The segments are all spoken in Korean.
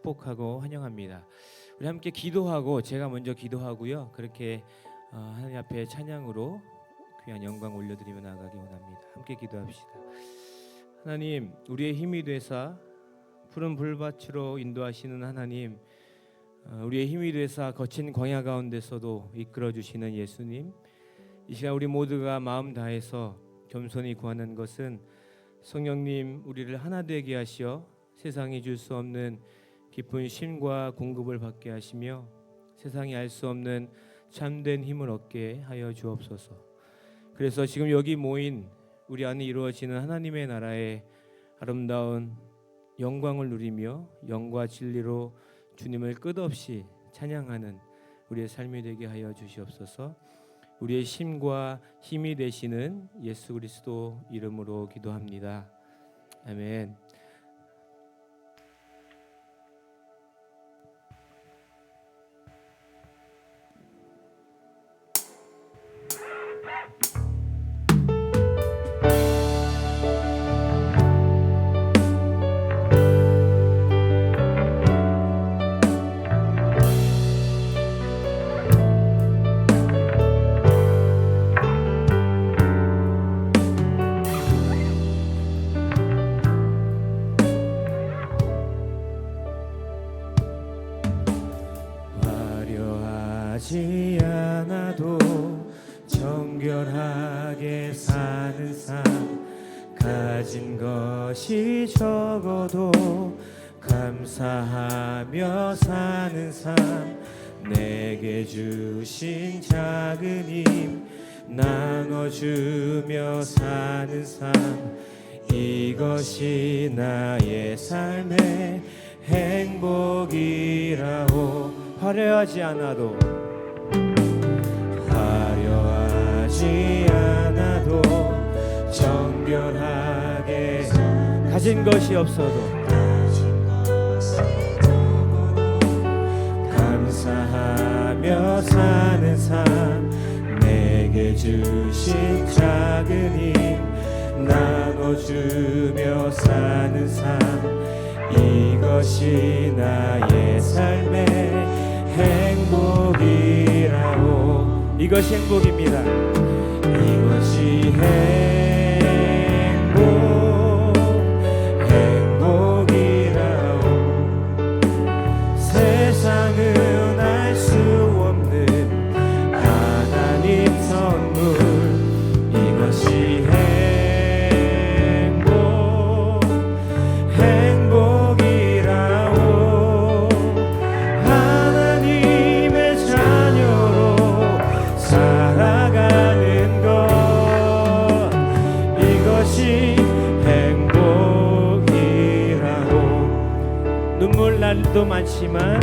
축복하고 환영합니다. 우리 함께 기도하고 제가 먼저 기도하고요. 그렇게 하나님 앞에 찬양으로 귀한 영광 올려드리며 나아가기 원합니다. 함께 기도합시다. 하나님, 우리의 힘이 되사 푸른 불밭으로 인도하시는 하나님, 우리의 힘이 되사 거친 광야 가운데서도 이끌어 주시는 예수님, 이 시간 우리 모두가 마음 다해서 겸손히 구하는 것은 성령님 우리를 하나 되게 하시어 세상이 줄 수 없는 깊은 쉼과 공급을 받게 하시며 세상이 알 수 없는 참된 힘을 얻게 하여 주옵소서. 그래서 지금 여기 모인 우리 안에 이루어지는 하나님의 나라의 아름다운 영광을 누리며 영과 진리로 주님을 끝없이 찬양하는 우리의 삶이 되게 하여 주시옵소서. 우리의 쉼과 힘이 되시는 예수 그리스도 이름으로 기도합니다. 아멘. 하지 않아도 정결하게 사는 삶, 가진 것이 적어도 감사하며 사는 삶, 내게 주신 작은 힘 나눠주며 사는 삶, 이것이 나의 삶의 행복이라오. 화려하지 않아도 정결하게 가진 것이 없어도 감사하며 사는 삶, 내게 주신 작은 힘 나눠주며 사는 삶, 이것이 나의 삶의 행복이라오. 이것이 행복입니다. 이것이 행복이라오. 세상은 알 수 없는 하나님 선물, 이것이 행복이라오. 하나님의 자녀로 살아가는 것, 이것이 행복이라고. 눈물 날 일도 많지만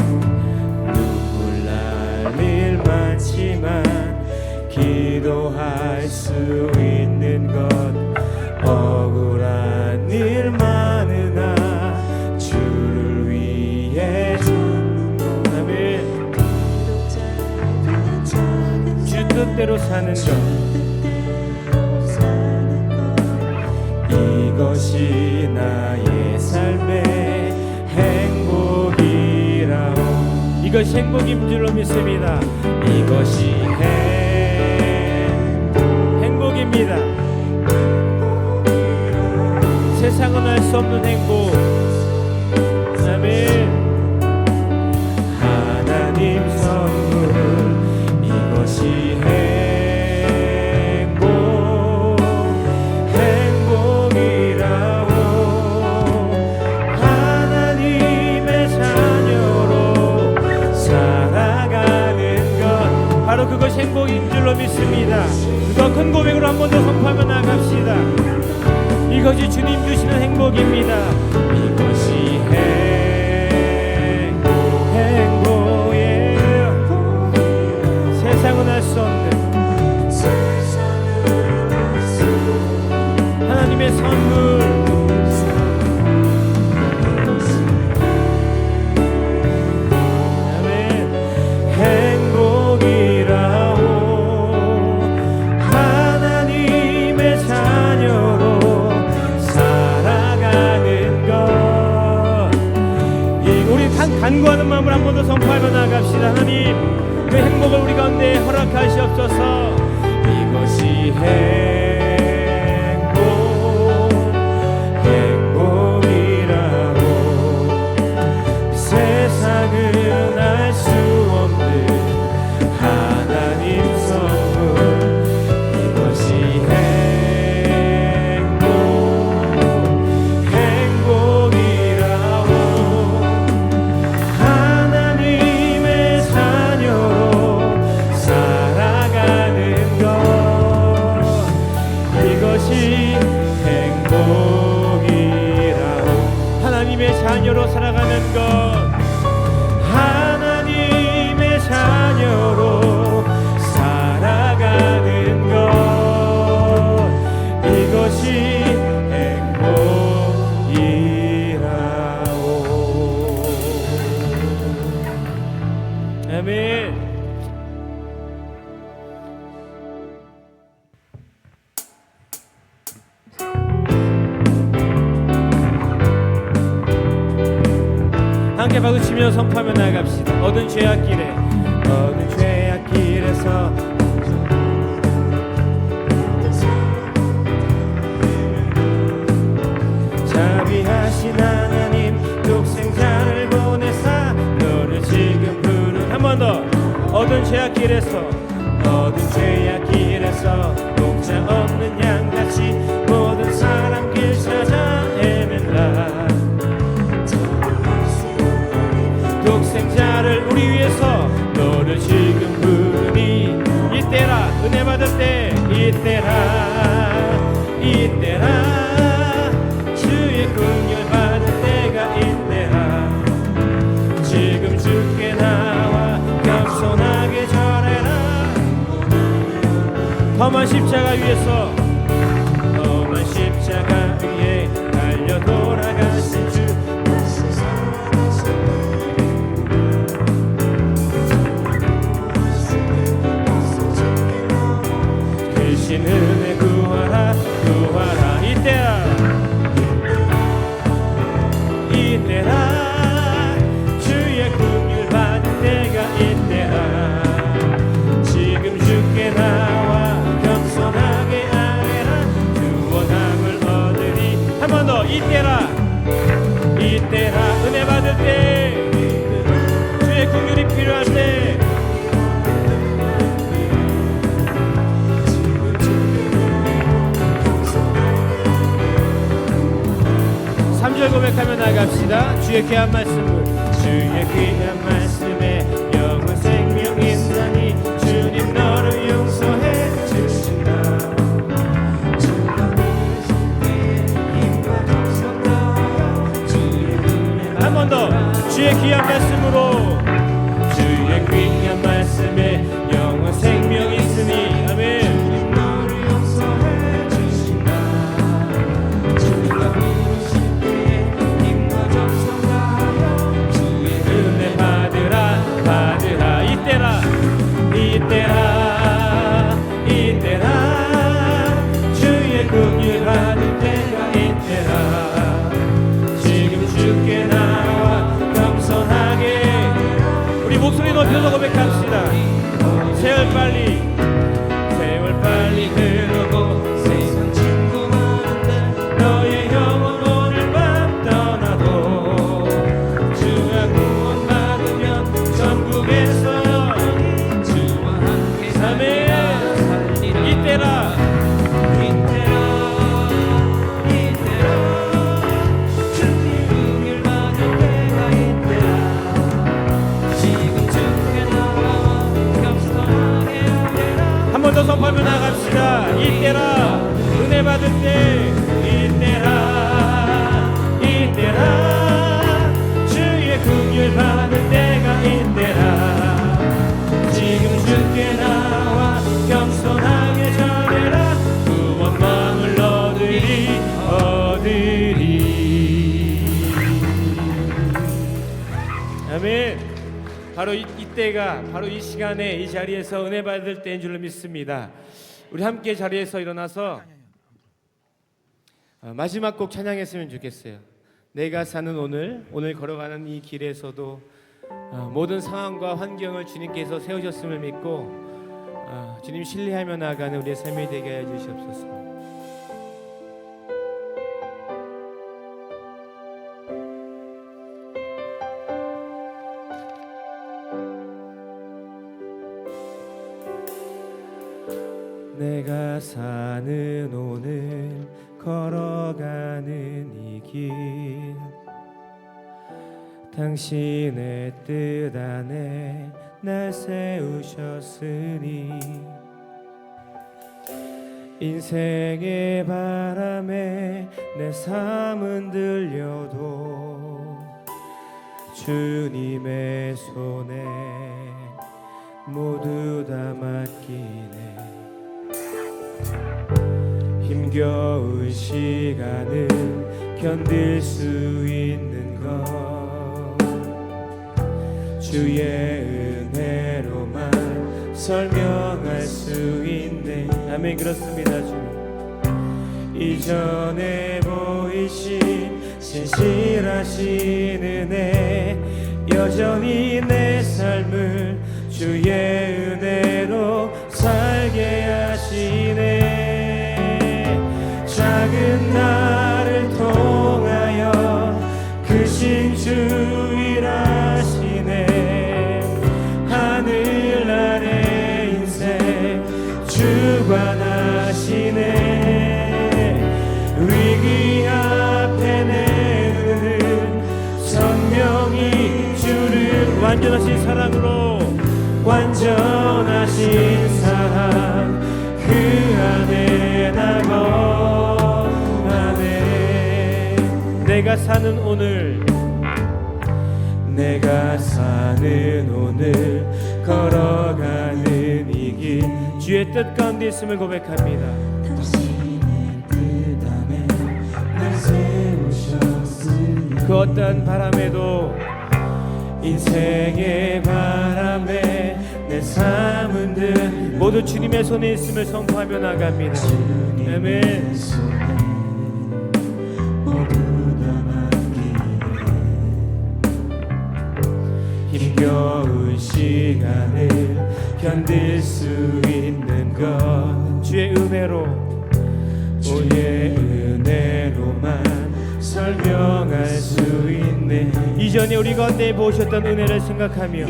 기도할 수 있는 것, 억울한 일 많으나 주를 위해 아멘. 주 뜻대로 사는 것, 이것이 나의 삶의 행복이라오. 이것이 행복인 줄로 믿습니다. 이것이 행복입니다. 세상은 알 수 없는 행복. 아멘. 하나님 선물, 이것이 행복이라오. 하나님의 자녀로 살아가는 것, 바로 그것이 행복인 줄로 믿습니다. 더 큰 고백으로 한 번 더 선포하며 나갑시다. 이것이 주님 주시는 행복입니다. 이것이 행복이에요. 세상은 알 수 없는 하나님의 선물, 간구하는 마음을 한 번 더 선포하며 나아갑시다. 하나님, 그 행복을 우리 가운데 허락하시옵소서. 이것이 행복이라고 세상은 알 수 없는 하나님 선물. 이것이 행복이라고 하나님의 자녀로 살아가는 것. 이것이 행복이라고 하나님의 자녀로 살아가는 것. 하나님의 자녀로 살아가는 것. 이것이 행복이라고. 아멘. 함께 박수치며 선포하며 나아갑시다. 어두운 죄악길에서 자비하신 하나님 독생자를 보내사 너를 지금 부른. 한 번 더. 어두운 죄악길에서 목자 없는 양같이 모든 사람 길 찾아 헤맨다. 독생자를 우리 위해서 너를 지금 부르니 이때라. 은혜 받을 때 이때라 주의 긍휼 받을 때가 이때라. 지금 주께 나와 겸손하게 절해라. 험한 십자가 위에 달려 돌아가신 주. 은혜 구하라 이때라 주의 긍휼 받을 때가 이때라. 지금 주께 나와 겸손하게 아뢰라. 구원함을 얻으리. 한 번 더. 이때라 은혜 받을 때 주의 긍휼이 필요할 때 3절 고백하며 나갑시다. 주의 귀한 말씀에 영원 생명 있나니 주님 너를 용서해 주신다. 한 번 더. 주의 귀한 말씀에 영원 생명 있으니. 아멘. 이때라 주의 긍휼 받을 때가 이때라. 지금 주께 나와 겸손하게 우리 목소리 높여서 고백합시다. 세월 빨리 흐르고 세상 친구 많은데 너의 영혼 오늘 밤 떠나도 주가 구원 받으면 전국에서 이때라 주님 긍휼 받을 때가 이때라. 지금 주께 나와 겸손하게 하리라. 한 번 더 선포하며 나갑시다. 이때라 은혜 받을 때 이때라 주의 긍휼 받을 때가 이때라. 지금 주께 나와 겸손하게 전해라. 구원 마음을 얻으리. 아멘. 바로 이때가 바로 이 시간에 이 자리에서 은혜 받을 때인 줄로 믿습니다. 우리 함께 자리에서 일어나서 마지막 곡 찬양했으면 좋겠어요. 내가 사는 오늘 걸어가는 이 길에서도 모든 상황과 환경을 주님께서 세우셨음을 믿고 주님 신뢰하며 나아가는 우리의 삶이 되게 해 주시옵소서. 내가 사는 오늘 걸어가는 이 길 당신의 뜻 안에 날 세우셨으니 인생의 바람에 내 삶은 들려도 주님의 손에 모두 다 맡기네. 힘겨운 시간을 견딜 수 있는 것 주의 은혜로만 설명할 수 있네. 아멘. 그렇습니다. 주님 이전에 보이신 신실하신 은혜 여전히 내 삶을 주의 은혜로 살게 하시네. 작은 나를 통하여 크신 주 일하시네. 하늘 아래 인생 주관하시네. 위기 앞에 내 눈은 선명히 주를 완전하신 사랑으로 완전하신 사랑 그 안에 나 거하네. 내가 사는 오늘 걸어가는 이 길 주의 뜻 가운데 있음을 고백합니다. 당신의 뜻 안에 날 세우셨으니 그 어떤 바람에도 인생의 바람에 내 삶은 늘 모두 주님의 손에 있음을 선포하며 나갑니다. 아멘. 힘겨운 시간을 견딜 수 있는 것 주의 은혜로만 설명할 수 있네. 이전에 우리 가운데 보셨던 은혜를 생각하며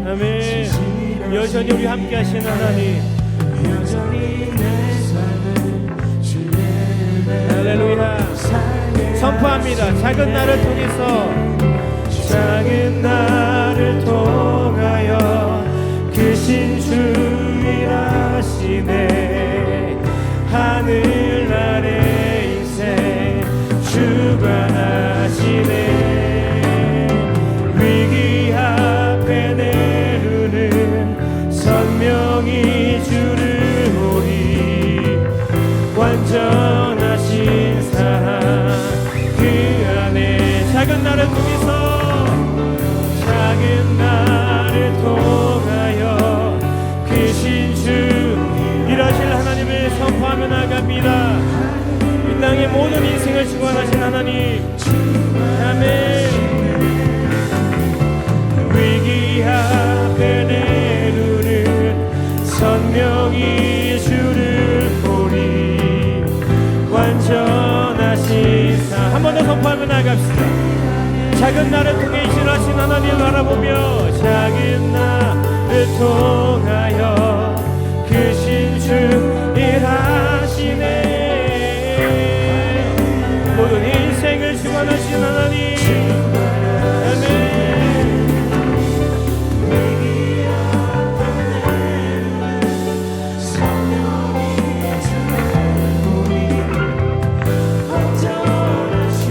아멘. 여전히 우리 함께 하신 하나님 여전히 내 삶을 주의 할렐루야 선포합니다. 작은 나를 통하여 크신 주 일하시네. 하늘 아래 인생 주관하시네. 위기 앞에 내 눈은 선명히 주를 보리. 완전하신 사랑 그 안에 작은 나를 통하여 크신 주 일하실 하나님을 선포하며 나갑니다. 이 땅의 모든 인생을 주관하신 하나님 아멘. 위기 앞에 내 눈은 선명히 주를 보리. 완전하신 사 한 번 더 선포하며 나갑시다. 작은 나를 통해 일하신 하나님을 바라보며 작은 나를 통하여 크신 주 일하시네. 모든 인생을 주관하신 하나님 아멘.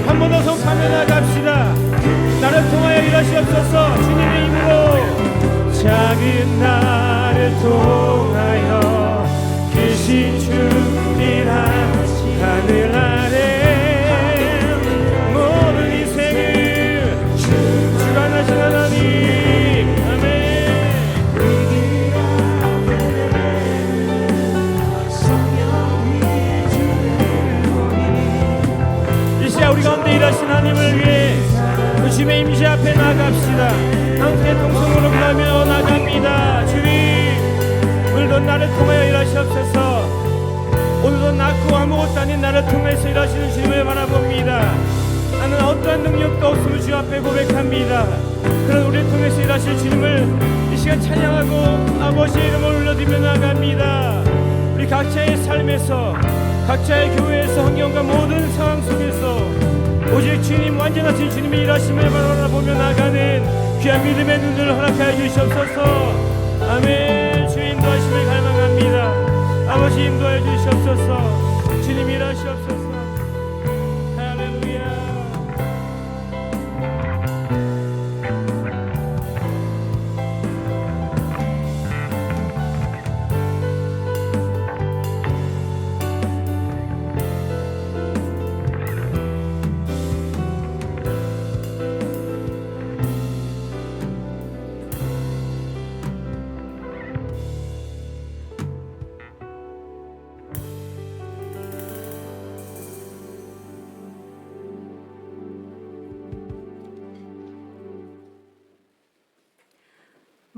한 번 더 선포하며 나갑시다. 나를 통하여 일하시옵소서. 주님의 이름으로 작은 나를 통하여 크신 주 일하시 하늘 아래 모든 인생을 주관하신 하나님 아멘. 하나님 임시 앞에 나갑시다. 항상의 통성으로 가며 나갑니다. 주님, 오늘도 나를 통하여 일하시옵소서. 오늘도 낳고 아무것도 아닌 나를 통해서 일하시는 주님을 바라봅니다. 나는 어떠한 능력도 없음을 주 앞에 고백합니다. 그런 우리를 통해서 일하실 주님을 이 시간 찬양하고 아버지의 이름을 올려드리며 나갑니다. 우리 각자의 삶에서, 각자의 교회에서, 환경과 모든 상황 속에서 오직 주님, 완전하신 주님이 일하심을 바라보며 나가는 귀한 믿음의 눈을 허락하여 주시옵소서. 아멘. 주의 인도하심을 갈망합니다. 아버지 인도해 주시옵소서. 주님 일하시옵소서. 할렐루야.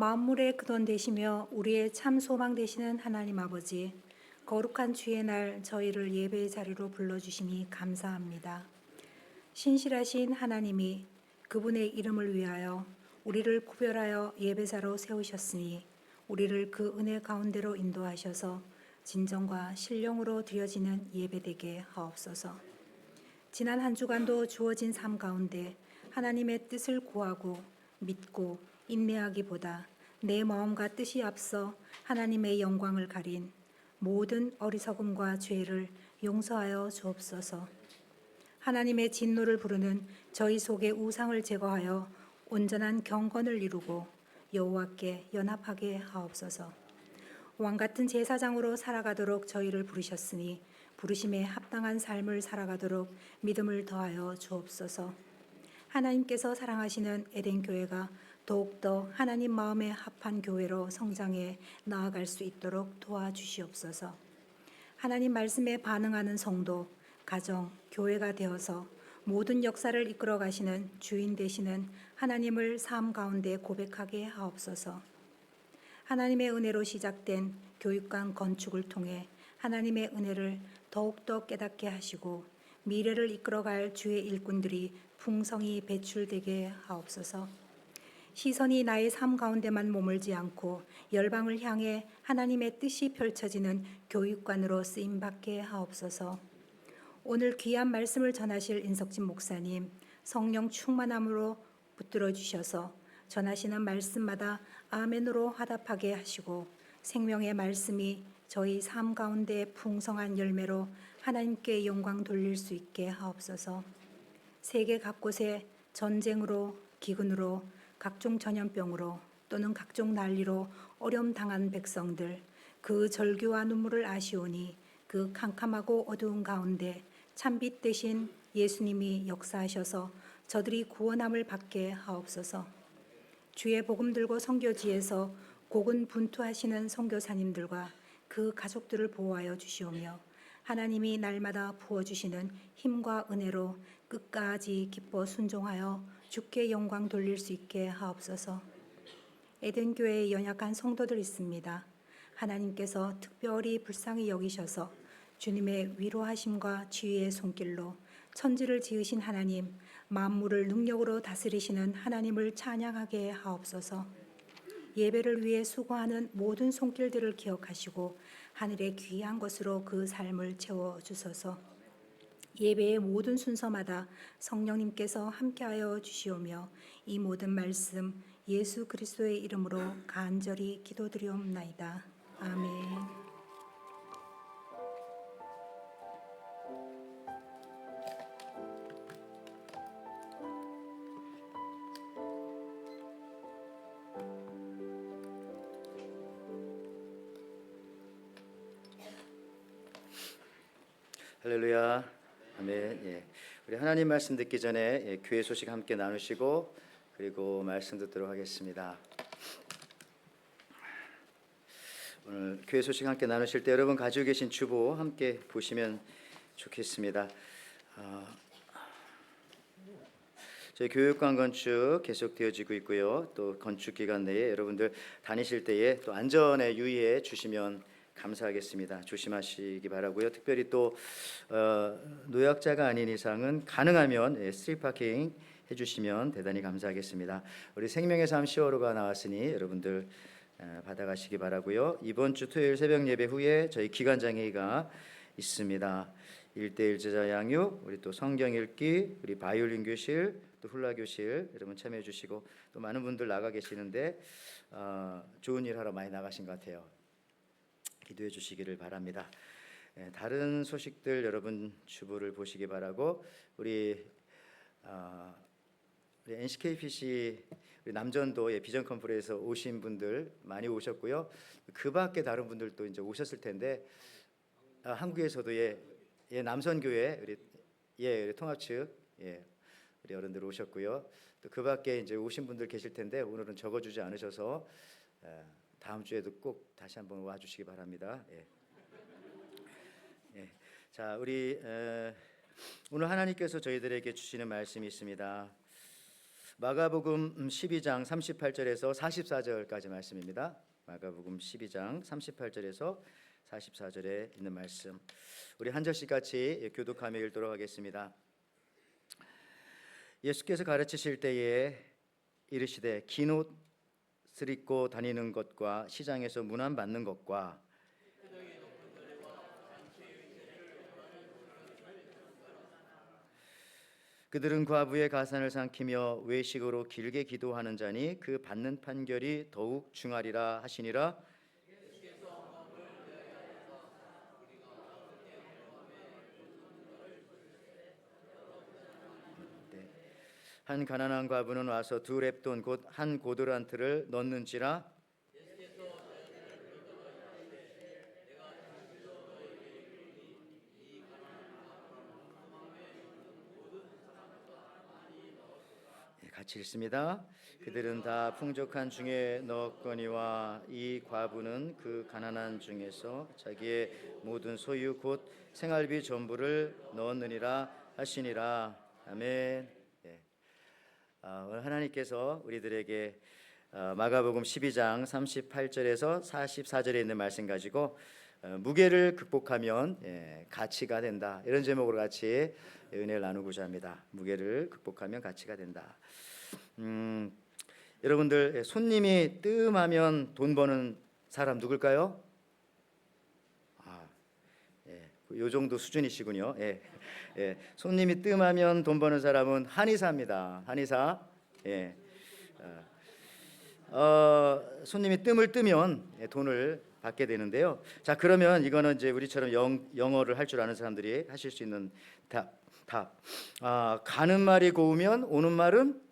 만물의 근원 되시며 우리의 참 소망 되시는 하나님 아버지, 거룩한 주의 날 저희를 예배의 자리로 불러주시니 감사합니다. 신실하신 하나님이 그분의 이름을 위하여 우리를 구별하여 예배자로 세우셨으니 우리를 그 은혜 가운데로 인도하셔서 진정과 신령으로 드려지는 예배되게 하옵소서. 지난 한 주간도 주어진 삶 가운데 하나님의 뜻을 구하고 믿고 인내하기보다 내 마음과 뜻이 앞서 하나님의 영광을 가린 모든 어리석음과 죄를 용서하여 주옵소서. 하나님의 진노를 부르는 저희 속의 우상을 제거하여 온전한 경건을 이루고 여호와께 연합하게 하옵소서. 왕같은 제사장으로 살아가도록 저희를 부르셨으니 부르심에 합당한 삶을 살아가도록 믿음을 더하여 주옵소서. 하나님께서 사랑하시는 에덴 교회가 더욱더 하나님 마음에 합한 교회로 성장해 나아갈 수 있도록 도와주시옵소서. 하나님 말씀에 반응하는 성도, 가정, 교회가 되어서 모든 역사를 이끌어 가시는 주인 되시는 하나님을 삶 가운데 고백하게 하옵소서. 하나님의 은혜로 시작된 교육관 건축을 통해 하나님의 은혜를 더욱더 깨닫게 하시고 미래를 이끌어갈 주의 일꾼들이 풍성히 배출되게 하옵소서. 시선이 나의 삶 가운데만 머물지 않고 열방을 향해 하나님의 뜻이 펼쳐지는 교육관으로 쓰임받게 하옵소서. 오늘 귀한 말씀을 전하실 인석진 목사님, 성령 충만함으로 붙들어 주셔서 전하시는 말씀마다 아멘으로 화답하게 하시고 생명의 말씀이 저희 삶 가운데 풍성한 열매로 하나님께 영광 돌릴 수 있게 하옵소서. 세계 각곳에 전쟁으로, 기근으로, 각종 전염병으로 또는 각종 난리로 어려움 당한 백성들, 그 절규와 눈물을 아시오니 그 캄캄하고 어두운 가운데 참빛 대신 예수님이 역사하셔서 저들이 구원함을 받게 하옵소서. 주의 복음 들고 선교지에서 고군분투하시는 선교사님들과 그 가족들을 보호하여 주시오며 하나님이 날마다 부어주시는 힘과 은혜로 끝까지 기뻐 순종하여 주께 영광 돌릴 수 있게 하옵소서. 에덴교회에 연약한 성도들 있습니다. 하나님께서 특별히 불쌍히 여기셔서 주님의 위로하심과 지휘의 손길로 천지를 지으신 하나님, 만물을 능력으로 다스리시는 하나님을 찬양하게 하옵소서. 예배를 위해 수고하는 모든 손길들을 기억하시고 하늘의 귀한 것으로 그 삶을 채워주소서. 예배의 모든 순서마다 성령님께서 함께하여 주시오며 이 모든 말씀 예수 그리스도의 이름으로 간절히 기도드리옵나이다. 아멘. 할렐루야. 아멘. 예. 우리 하나님 말씀 듣기 전에 교회 소식 함께 나누시고 그리고 말씀 듣도록 하겠습니다. 오늘 교회 소식 함께 나누실 때 여러분 가지고 계신 주보 함께 보시면 좋겠습니다. 저희 교육관 건축 계속되어지고 있고요. 또 건축 기간 내에 여러분들 다니실 때에 또 안전에 유의해 주시면 감사하겠습니다. 조심하시기 바라고요. 특별히 또 노약자가 아닌 이상은 가능하면 스트릿 파킹 해주시면 대단히 감사하겠습니다. 우리 생명의 삶 시어로가 나왔으니 여러분들 받아가시기 바라고요. 이번 주 토요일 새벽 예배 후에 저희 기관장회의가 있습니다. 1대1 제자 양육, 우리 또 성경 읽기, 우리 바이올린 교실, 또 훌라 교실 여러분 참여해 주시고 또 많은 분들 나가 계시는데 좋은 일 하러 많이 나가신 것 같아요. 기도해 주시기를 바랍니다. 다른 소식들 여러분 주보를 보시기 바라고 우리 NCKPC 우리 남전도 비전 컨퍼런스에서 오신 분들 많이 오셨고요. 그 밖에 다른 분들도 이제 오셨을 텐데 한국에서도 남선교회 우리 통합 측 우리 어른들 오셨고요. 또 그 밖에 이제 오신 분들 계실 텐데 오늘은 적어주지 않으셔서 다음 주에도 꼭 다시 한번 와주시기 바랍니다. 자, 우리 오늘 하나님께서 저희들에게 주시는 말씀이 있습니다. 마가복음 12장 38절에서 44절까지 말씀입니다. 마가복음 12장 38절에서 44절에 있는 말씀. 우리 한 절씩 같이 교독하며 읽도록 하겠습니다. 예수께서 가르치실 때에 이르시되 긴 옷을 입고 다니는 것과 시장에서 문안 받는 것과 그들은 과부의 가산을 삼키며 외식으로 길게 기도하는 자니 그 받는 판결이 더욱 중하리라 하시니라. 한 가난한 과부는 와서 두 렙돈 곧 한 고드란트를 넣는지라. 같이 읽습니다. 그들은 다 풍족한 중에 넣었거니와 이 과부는 그 가난한 중에서 자기의 모든 소유 곧 생활비 전부를 넣었느니라 하시니라. 아멘. 오늘 하나님께서 우리들에게 마가복음 12장 38절에서 44절에 있는 말씀 가지고 무게를 극복하면 가치가 된다, 이런 제목으로 같이 은혜를 나누고자 합니다. 무게를 극복하면 가치가 된다. 여러분들 손님이 뜸하면 돈 버는 사람 누굴까요? 요 정도 수준이시군요. 손님이 뜸하면 돈 버는 사람은 한의사입니다. 한의사. 손님이 뜸을 뜨면 돈을 받게 되는데요. 자, 그러면 이거는 이제 우리처럼 영어를 할 줄 아는 사람들이 하실 수 있는 답. 가는 말이 고우면 오는 말은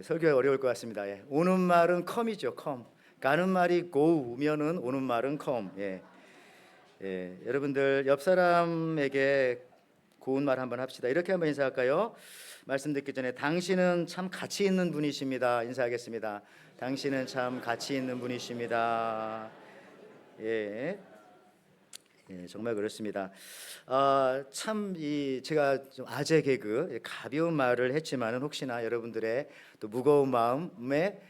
설교가 어려울 것 같습니다. 오는 말은 컴이죠. 컴. 가는 말이 고우면은 오는 말은 컴. 여러분들 옆 사람에게 고운 말 한번 합시다. 이렇게 한번 인사할까요? 말씀 듣기 전에 당신은 참 가치 있는 분이십니다. 인사하겠습니다. 당신은 참 가치 있는 분이십니다. 정말 그렇습니다. 참 제가 좀 아재 개그 가벼운 말을 했지만은 혹시나 여러분들의 또 무거운 마음에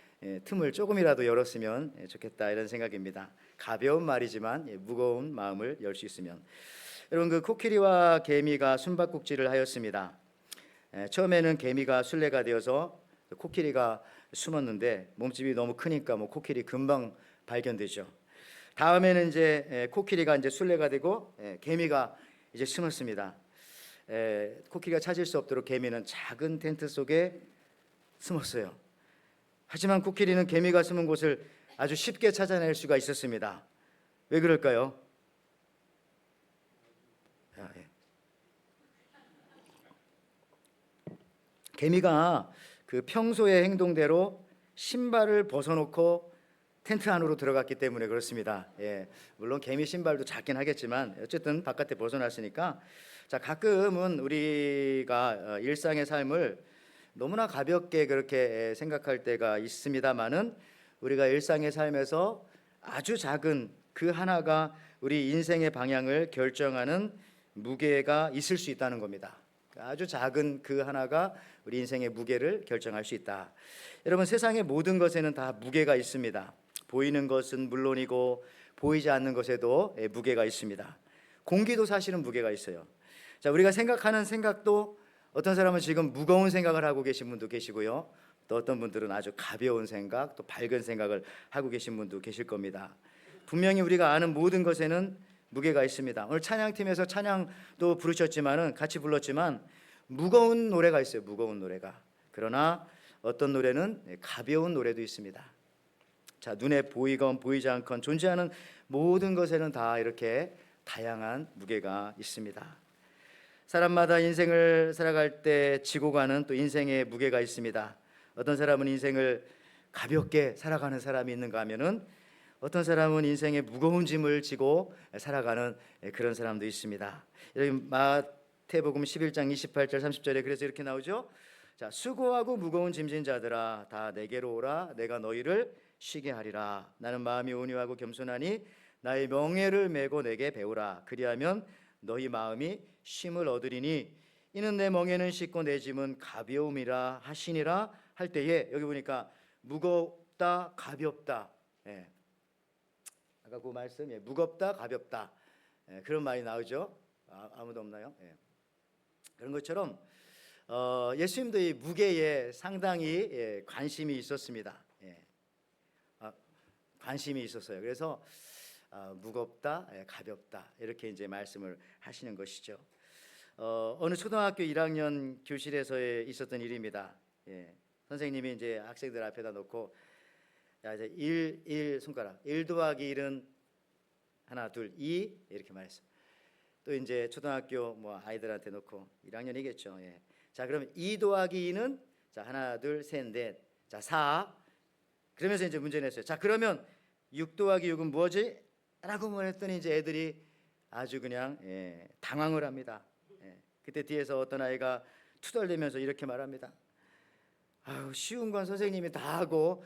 틈을 조금이라도 열었으면 좋겠다, 이런 생각입니다. 가벼운 말이지만 무거운 마음을 열 수 있으면. 여러분, 그 코끼리와 개미가 숨바꼭질을 하였습니다. 처음에는 개미가 순례가 되어서 코끼리가 숨었는데 몸집이 너무 크니까 코끼리 금방 발견되죠. 다음에는 이제 코끼리가 이제 순례가 되고 개미가 이제 숨었습니다. 코끼리가 찾을 수 없도록 개미는 작은 텐트 속에 숨었어요. 하지만 코끼리는 개미가 숨은 곳을 아주 쉽게 찾아낼 수가 있었습니다. 왜 그럴까요? 개미가 그 평소의 행동대로 신발을 벗어놓고 텐트 안으로 들어갔기 때문에 그렇습니다. 물론 개미 신발도 작긴 하겠지만 어쨌든 바깥에 벗어났으니까. 자, 가끔은 우리가 일상의 삶을 너무나 가볍게 그렇게 생각할 때가 있습니다만은 우리가 일상의 삶에서 아주 작은 그 하나가 우리 인생의 방향을 결정하는 무게가 있을 수 있다는 겁니다. 아주 작은 그 하나가 우리 인생의 무게를 결정할 수 있다. 여러분, 세상의 모든 것에는 다 무게가 있습니다. 보이는 것은 물론이고 보이지 않는 것에도 무게가 있습니다. 공기도 사실은 무게가 있어요. 자, 우리가 생각하는 생각도 어떤 사람은 지금 무거운 생각을 하고 계신 분도 계시고요. 또 어떤 분들은 아주 가벼운 생각, 또 밝은 생각을 하고 계신 분도 계실 겁니다. 분명히 우리가 아는 모든 것에는 무게가 있습니다. 오늘 찬양팀에서 찬양도 부르셨지만은 같이 불렀지만 무거운 노래가 있어요. 무거운 노래가. 그러나 어떤 노래는 가벼운 노래도 있습니다. 자, 눈에 보이건 보이지 않건 존재하는 모든 것에는 다 이렇게 다양한 무게가 있습니다. 사람마다 인생을 살아갈 때 지고 가는 또 인생의 무게가 있습니다. 어떤 사람은 인생을 가볍게 살아가는 사람이 있는가 하면은 어떤 사람은 인생의 무거운 짐을 지고 살아가는 그런 사람도 있습니다. 여기 마태복음 11장 28절 30절에 그래서 이렇게 나오죠. 자, 수고하고 무거운 짐진 자들아 다 내게로 오라. 내가 너희를 쉬게 하리라. 나는 마음이 온유하고 겸손하니 나의 명예를 메고 내게 배우라. 그리하면 너희 마음이 쉼을 얻으리니 이는 내 멍에는 쉽고 내 짐은 가벼움이라 하시니라. 할 때에 여기 보니까 무겁다 가볍다. 예. 아까 그 말씀, 무겁다 가볍다, 그런 말이 나오죠. 아무도 없나요? 그런 것처럼 예수님도 이 무게에 상당히 관심이 있었습니다. 관심이 있었어요. 그래서 무겁다, 가볍다 이렇게 이제 말씀을 하시는 것이죠. 어느 초등학교 1학년 교실에서 있었던 일입니다. 선생님이 이제 학생들 앞에다 놓고 자, 이제 1 손가락 1 더하기 1은 하나 둘 2 이렇게 말했어요. 또 이제 초등학교 뭐 아이들한테 놓고 1학년이겠죠. 자, 그러면 2 더하기 2는 자 하나 둘 셋 넷 자 4 그러면서 이제 문제 냈어요. 자, 그러면 6 더하기 6은 뭐지? 라고 말했더니 이제 애들이 아주 그냥 당황을 합니다. 그때 뒤에서 어떤 아이가 투덜대면서 이렇게 말합니다. 아유, 쉬운 건 선생님이 다 하고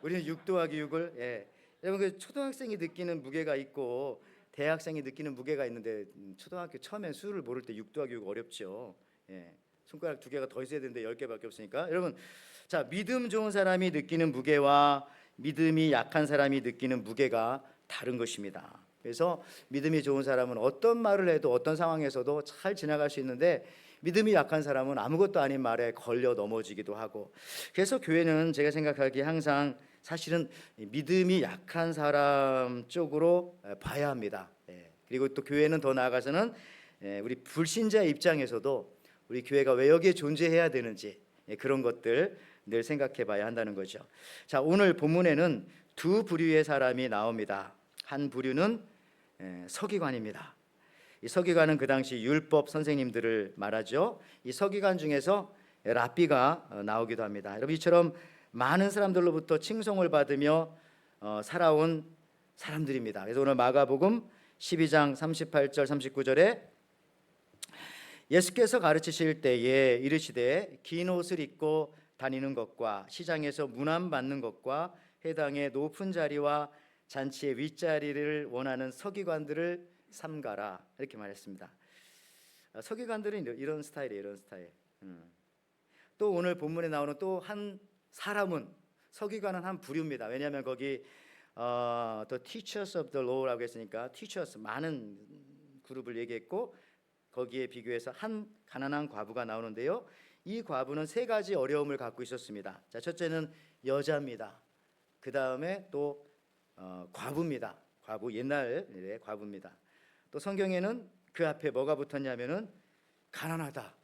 우리는 6 더하기 6을 여러분, 그 초등학생이 느끼는 무게가 있고 대학생이 느끼는 무게가 있는데 초등학교 처음엔 수를 모를 때 6 더하기 6 어렵죠. 손가락 2개가 더 있어야 되는데 10개밖에 없으니까. 여러분, 자, 믿음 좋은 사람이 느끼는 무게와 믿음이 약한 사람이 느끼는 무게가 다른 것입니다. 그래서 믿음이 좋은 사람은 어떤 말을 해도 어떤 상황에서도 잘 지나갈 수 있는데 믿음이 약한 사람은 아무것도 아닌 말에 걸려 넘어지기도 하고. 그래서 교회는 제가 생각하기에 항상 사실은 믿음이 약한 사람 쪽으로 봐야 합니다. 그리고 또 교회는 더 나아가서는 우리 불신자 입장에서도 우리 교회가 왜 여기에 존재해야 되는지 그런 것들 늘 생각해 봐야 한다는 거죠. 자, 오늘 본문에는 두 부류의 사람이 나옵니다. 한 부류는 서기관입니다. 이 서기관은 그 당시 율법 선생님들을 말하죠. 이 서기관 중에서 랍비가 나오기도 합니다. 여러분, 이처럼 많은 사람들로부터 칭송을 받으며 살아온 사람들입니다. 그래서 오늘 마가복음 12장 38절 39절에 예수께서 가르치실 때에 이르시되 긴 옷을 입고 다니는 것과 시장에서 문안 받는 것과 회당의 높은 자리와 잔치의 윗자리를 원하는 서기관들을 삼가라 이렇게 말했습니다. 서기관들은 이런 스타일이에요. 이런 스타일. 또 오늘 본문에 나오는 또 한 사람은 서기관은 한 부류입니다. 왜냐하면 거기 The Teachers of the Law라고 했으니까 Teachers 많은 그룹을 얘기했고 거기에 비교해서 한 가난한 과부가 나오는데요. 이 과부는 세 가지 어려움을 갖고 있었습니다. 자, 첫째는 여자입니다. 그 다음에 또 과부입니다. 과부, 옛날의 과부입니다. 또 성경에는 그 앞에 뭐가 붙었냐면은 가난하다.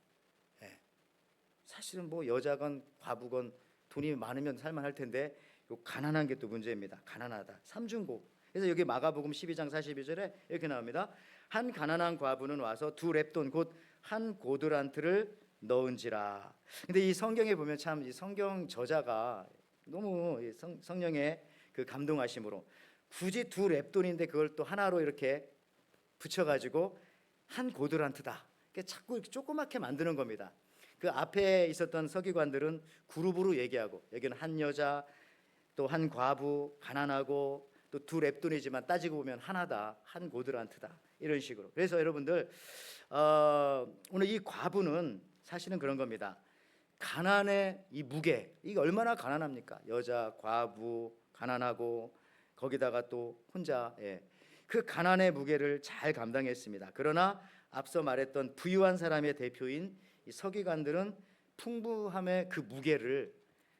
사실은 뭐 여자건 과부건 돈이 많으면 살만할 텐데 요 가난한 게 또 문제입니다. 가난하다. 삼중고. 그래서 여기 마가복음 12장 42절에 이렇게 나옵니다. 한 가난한 과부는 와서 두 렙돈 곧 한 고드란트를 넣은지라. 근데 이 성경에 보면 참 이 성경 저자가 너무 성령의 그 감동하심으로 굳이 두 렙돈인데 그걸 또 하나로 이렇게 붙여가지고 한 고드란트다. 자꾸 이렇게 조그맣게 만드는 겁니다. 그 앞에 있었던 서기관들은 그룹으로 얘기하고 여기는 한 여자 또 한 과부 가난하고 또 두 렙돈이지만 따지고 보면 하나다, 한 고드란트다, 이런 식으로. 그래서 여러분들 오늘 이 과부는 사실은 그런 겁니다. 가난의 이 무게, 이게 얼마나 가난합니까? 여자, 과부, 가난하고 거기다가 또 혼자, 그 가난의 무게를 잘 감당했습니다. 그러나 앞서 말했던 부유한 사람의 대표인 이 서기관들은 풍부함의 그 무게를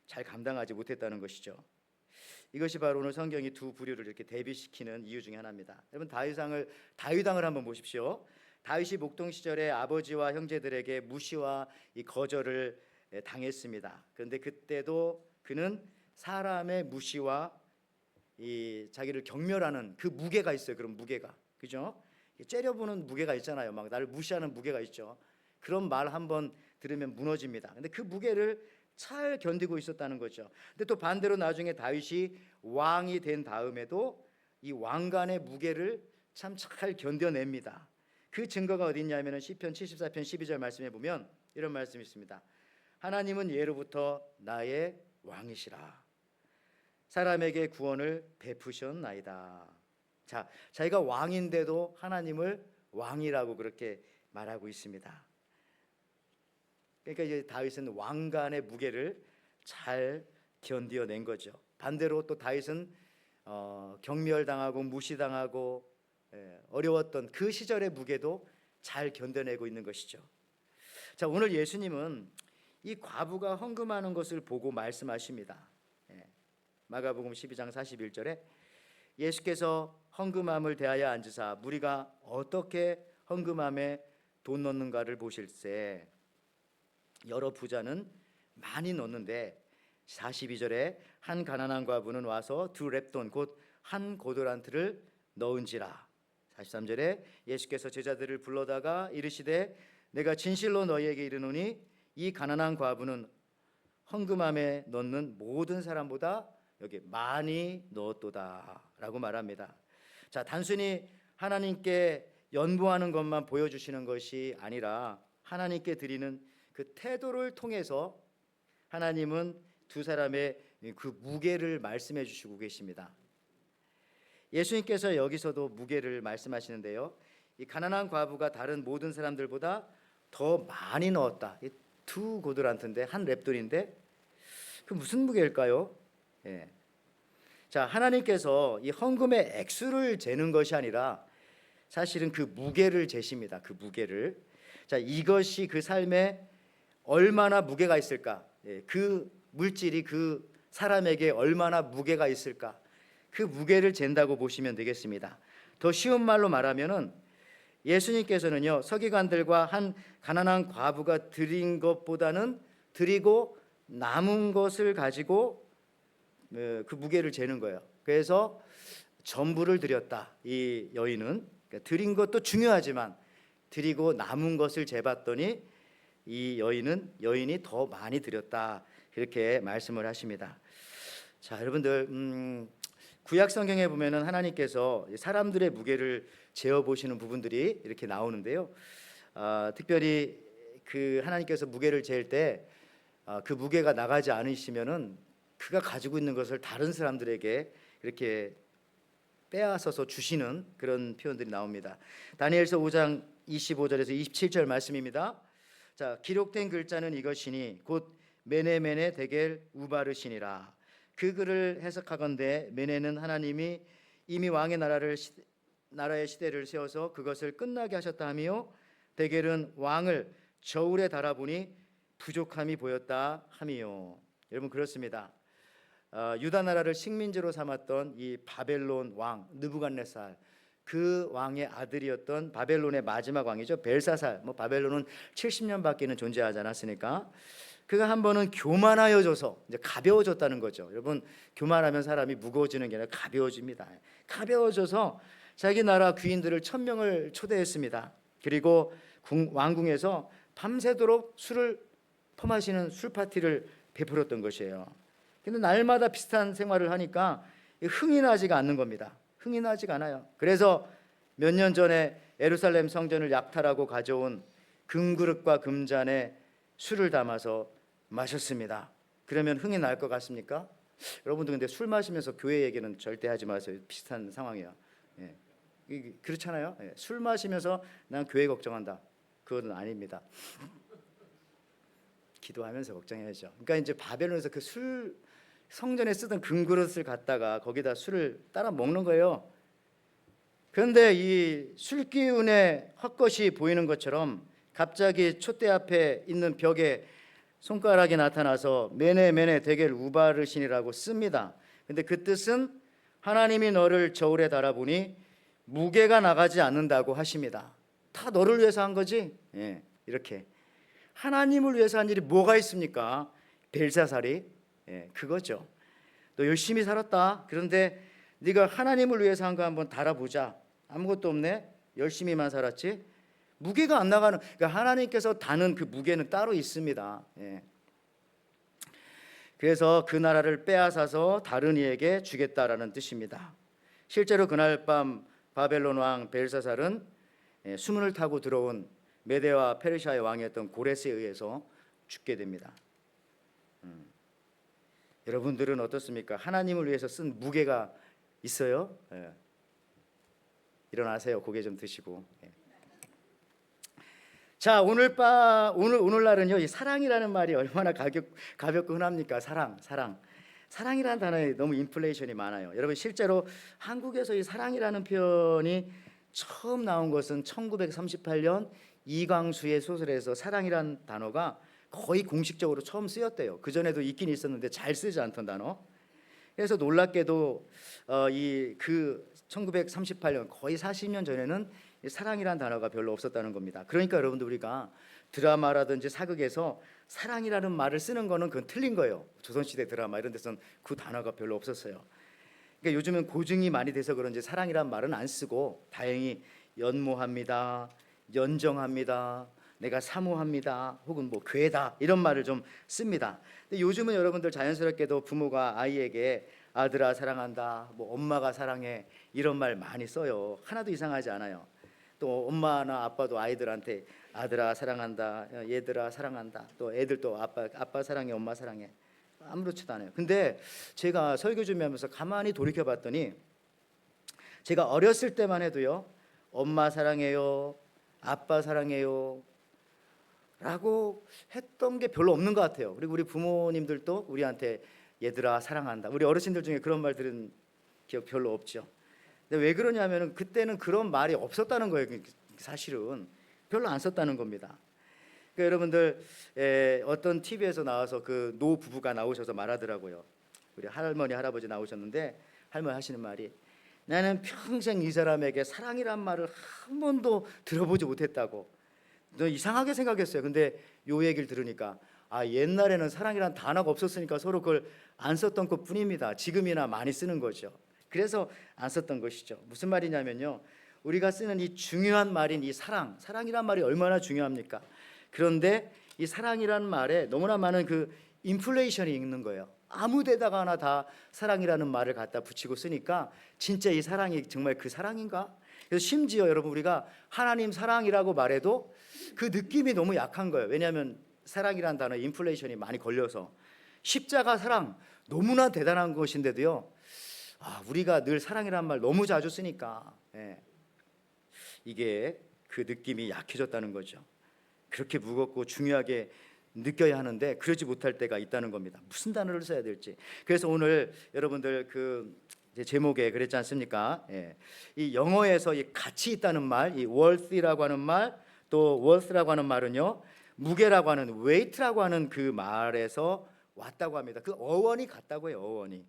잘 감당하지 못했다는 것이죠. 이것이 바로 오늘 성경이 두 부류를 이렇게 대비시키는 이유 중에 하나입니다. 여러분 다윗왕을 한번 보십시오. 다윗이 목동 시절에 아버지와 형제들에게 무시와 이 거절을 당했습니다. 그런데 그때도 그는 사람의 무시와 이 자기를 경멸하는 그 무게가 있어요. 그런 무게가, 그죠? 째려보는 무게가 있잖아요. 막 나를 무시하는 무게가 있죠. 그런 말 한번 들으면 무너집니다. 근데 그 무게를 잘 견디고 있었다는 거죠. 근데 또 반대로 나중에 다윗이 왕이 된 다음에도 이 왕관의 무게를 참 잘 견뎌냅니다. 그 증거가 어디 있냐면은 시편 74편 12절 말씀에 보면 이런 말씀이 있습니다. 하나님은 예로부터 나의 왕이시라. 사람에게 구원을 베푸셨나이다. 자, 자기가 왕인데도 하나님을 왕이라고 그렇게 말하고 있습니다. 그러니까 이제 다윗은 왕관의 무게를 잘 견뎌낸 거죠. 반대로 또 다윗은 경멸당하고 무시당하고 어려웠던 그 시절의 무게도 잘 견뎌내고 있는 것이죠. 자, 오늘 예수님은 이 과부가 헌금하는 것을 보고 말씀하십니다. 마가복음 12장 41절에 예수께서 헌금함을 대하여 앉으사 무리가 어떻게 헌금함에 돈 넣는가를 보실세 여러 부자는 많이 넣는데 42절에 한 가난한 과부는 와서 두 렙돈 곧 한 고도란트를 넣은지라. 43절에 예수께서 제자들을 불러다가 이르시되 내가 진실로 너희에게 이르노니 이 가난한 과부는 헌금함에 넣는 모든 사람보다 여기 많이 넣었도다라고 말합니다. 자, 단순히 하나님께 연보하는 것만 보여주시는 것이 아니라 하나님께 드리는 그 태도를 통해서 하나님은 두 사람의 그 무게를 말씀해 주시고 계십니다. 예수님께서 여기서도 무게를 말씀하시는데요. 이 가난한 과부가 다른 모든 사람들보다 더 많이 넣었다. 두 고드란트인데 한 렙돈인데 그 무슨 무게일까요? 자, 하나님께서 이 헌금의 액수를 재는 것이 아니라 사실은 그 무게를 재십니다. 그 무게를. 자, 이것이 그 삶에 얼마나 무게가 있을까? 그 물질이 그 사람에게 얼마나 무게가 있을까? 그 무게를 잰다고 보시면 되겠습니다. 더 쉬운 말로 말하면은 예수님께서는요, 서기관들과 한 가난한 과부가 드린 것보다는 드리고 남은 것을 가지고 그 무게를 재는 거예요. 그래서 전부를 드렸다. 이 여인은 그러니까 드린 것도 중요하지만 드리고 남은 것을 재봤더니 이 여인이 더 많이 드렸다. 그렇게 말씀을 하십니다. 자, 여러분들 구약 성경에 보면은 하나님께서 사람들의 무게를 재어 보시는 부분들이 이렇게 나오는데요. 특별히 그 하나님께서 무게를 잴 때 그 무게가 나가지 않으시면은 그가 가지고 있는 것을 다른 사람들에게 이렇게 빼앗아서 주시는 그런 표현들이 나옵니다. 다니엘서 5장 25절에서 27절 말씀입니다. 자, 기록된 글자는 이것이니 곧 메네메네 데겔 우바르시니라. 그 글을 해석하건대 메네는 하나님이 이미 왕의 나라의 시대를 세워서 그것을 끝나게 하셨다 하며 데겔은 왕을 저울에 달아보니 부족함이 보였다 하미요. 여러분 그렇습니다. 유다 나라를 식민지로 삼았던 이 바벨론 왕 느부갓네살, 그 왕의 아들이었던 바벨론의 마지막 왕이죠. 벨사살. 바벨론은 70년밖에는 존재하지 않았으니까 그가 한 번은 교만하여져서 이제 가벼워졌다는 거죠. 여러분 교만하면 사람이 무거워지는 게 아니라 가벼워집니다. 가벼워져서 자기 나라 귀인들을 1000명을 초대했습니다. 그리고 왕궁에서 밤새도록 술을 퍼마시는 술 파티를 베풀었던 것이에요. 근데 날마다 비슷한 생활을 하니까 흥이 나지가 않는 겁니다. 흥이 나지가 않아요. 그래서 몇 년 전에 예루살렘 성전을 약탈하고 가져온 금그릇과 금잔에 술을 담아서 마셨습니다. 그러면 흥이 날 것 같습니까? 여러분들 근데 술 마시면서 교회 얘기는 절대 하지 마세요. 비슷한 상황이야. 예. 그렇잖아요. 예. 술 마시면서 난 교회 걱정한다. 그건 아닙니다. 기도하면서 걱정해야죠. 그러니까 이제 바벨론에서 그 술 성전에 쓰던 금그릇을 갖다가 거기다 술을 따라 먹는 거예요. 그런데 이 술 기운의 헛것이 보이는 것처럼 갑자기 촛대 앞에 있는 벽에 손가락이 나타나서 메네 대겔 우바르신이라고 씁니다. 근데 그 뜻은 하나님이 너를 저울에 달아보니 무게가 나가지 않는다고 하십니다. 다 너를 위해서 한 거지? 예, 이렇게 하나님을 위해서 한 일이 뭐가 있습니까? 벨사살이 그거죠. 너 열심히 살았다. 그런데 네가 하나님을 위해서 한 거 한번 달아보자. 아무것도 없네. 열심히만 살았지. 무게가 안 나가는. 그러니까 하나님께서 다는 그 무게는 따로 있습니다. 그래서 그 나라를 빼앗아서 다른 이에게 주겠다라는 뜻입니다. 실제로 그날 밤 바벨론 왕 벨사살은 수문을 타고 들어온 메데와 페르시아의 왕이었던 고레스에 의해서 죽게 됩니다. 여러분들은 어떻습니까? 하나님을 위해서 쓴 무게가 있어요? 일어나세요. 고개 좀 드시고. 자, 오늘날은요, 이 사랑이라는 말이 얼마나 가볍고 흔합니까? 사랑이라는 단어에 너무 인플레이션이 많아요. 여러분 실제로 한국에서 이 사랑이라는 표현이 처음 나온 것은 1938년 이광수의 소설에서 사랑이라는 단어가 거의 공식적으로 처음 쓰였대요. 그 전에도 있긴 있었는데 잘 쓰지 않던 단어. 그래서 놀랍게도 그 1938년 거의 40년 전에는 사랑이라는 단어가 별로 없었다는 겁니다. 그러니까 여러분들 우리가 드라마라든지 사극에서 사랑이라는 말을 쓰는 거는 그건 틀린 거예요. 조선시대 드라마 이런 데서는 그 단어가 별로 없었어요. 그러니까 요즘은 고증이 많이 돼서 그런지 사랑이라는 말은 안 쓰고 다행히 연모합니다, 연정합니다, 내가 사모합니다, 혹은 뭐 괴다 이런 말을 좀 씁니다. 근데 요즘은 여러분들 자연스럽게도 부모가 아이에게 아들아 사랑한다, 뭐 엄마가 사랑해 이런 말 많이 써요. 하나도 이상하지 않아요. 또 엄마나 아빠도 아이들한테 아들아 사랑한다, 얘들아 사랑한다. 또 애들도 아빠 사랑해, 엄마 사랑해. 아무렇지도 않아요. 근데 제가 설교 준비하면서 가만히 돌이켜 봤더니 제가 어렸을 때만 해도요, 엄마 사랑해요, 아빠 사랑해요 라고 했던 게 별로 없는 것 같아요. 그리고 우리 부모님들도 우리한테 얘들아 사랑한다. 우리 어르신들 중에 그런 말 들은 기억 별로 없죠. 근데 왜 그러냐면은 그때는 그런 말이 없었다는 거예요. 사실은 별로 안 썼다는 겁니다. 그러니까 여러분들 어떤 TV에서 나와서 그 노 부부가 나오셔서 말하더라고요. 우리 할머니 할아버지 나오셨는데 할머니 하시는 말이 나는 평생 이 사람에게 사랑이란 말을 한 번도 들어보지 못했다고. 너 이상하게 생각했어요. 근데 요 얘기를 들으니까 옛날에는 사랑이란 단어가 없었으니까 서로 그걸 안 썼던 것뿐입니다. 지금이나 많이 쓰는 거죠. 그래서 안 썼던 것이죠. 무슨 말이냐면요, 우리가 쓰는 이 중요한 말인 이 사랑이란 말이 얼마나 중요합니까? 그런데 이 사랑이라는 말에 너무나 많은 그 인플레이션이 있는 거예요. 아무 데다가 하나 다 사랑이라는 말을 갖다 붙이고 쓰니까 진짜 이 사랑이 정말 그 사랑인가? 그래서 심지어 여러분 우리가 하나님 사랑이라고 말해도 그 느낌이 너무 약한 거예요. 왜냐하면 사랑이라는 단어에 인플레이션이 많이 걸려서 십자가 사랑 너무나 대단한 것인데도요, 우리가 늘 사랑이라는 말 너무 자주 쓰니까 이게 그 느낌이 약해졌다는 거죠. 그렇게 무겁고 중요하게 느껴야 하는데 그러지 못할 때가 있다는 겁니다. 무슨 단어를 써야 될지. 그래서 오늘 여러분들 그 제목에 그랬지 않습니까? 이 영어에서 이 가치 있다는 말, 이 worth라고 하는 말, 또 worth라고 하는 말은요, 무게라고 하는 weight라고 하는 그 말에서 왔다고 합니다. 그 어원이 같다고 해요. 어원이.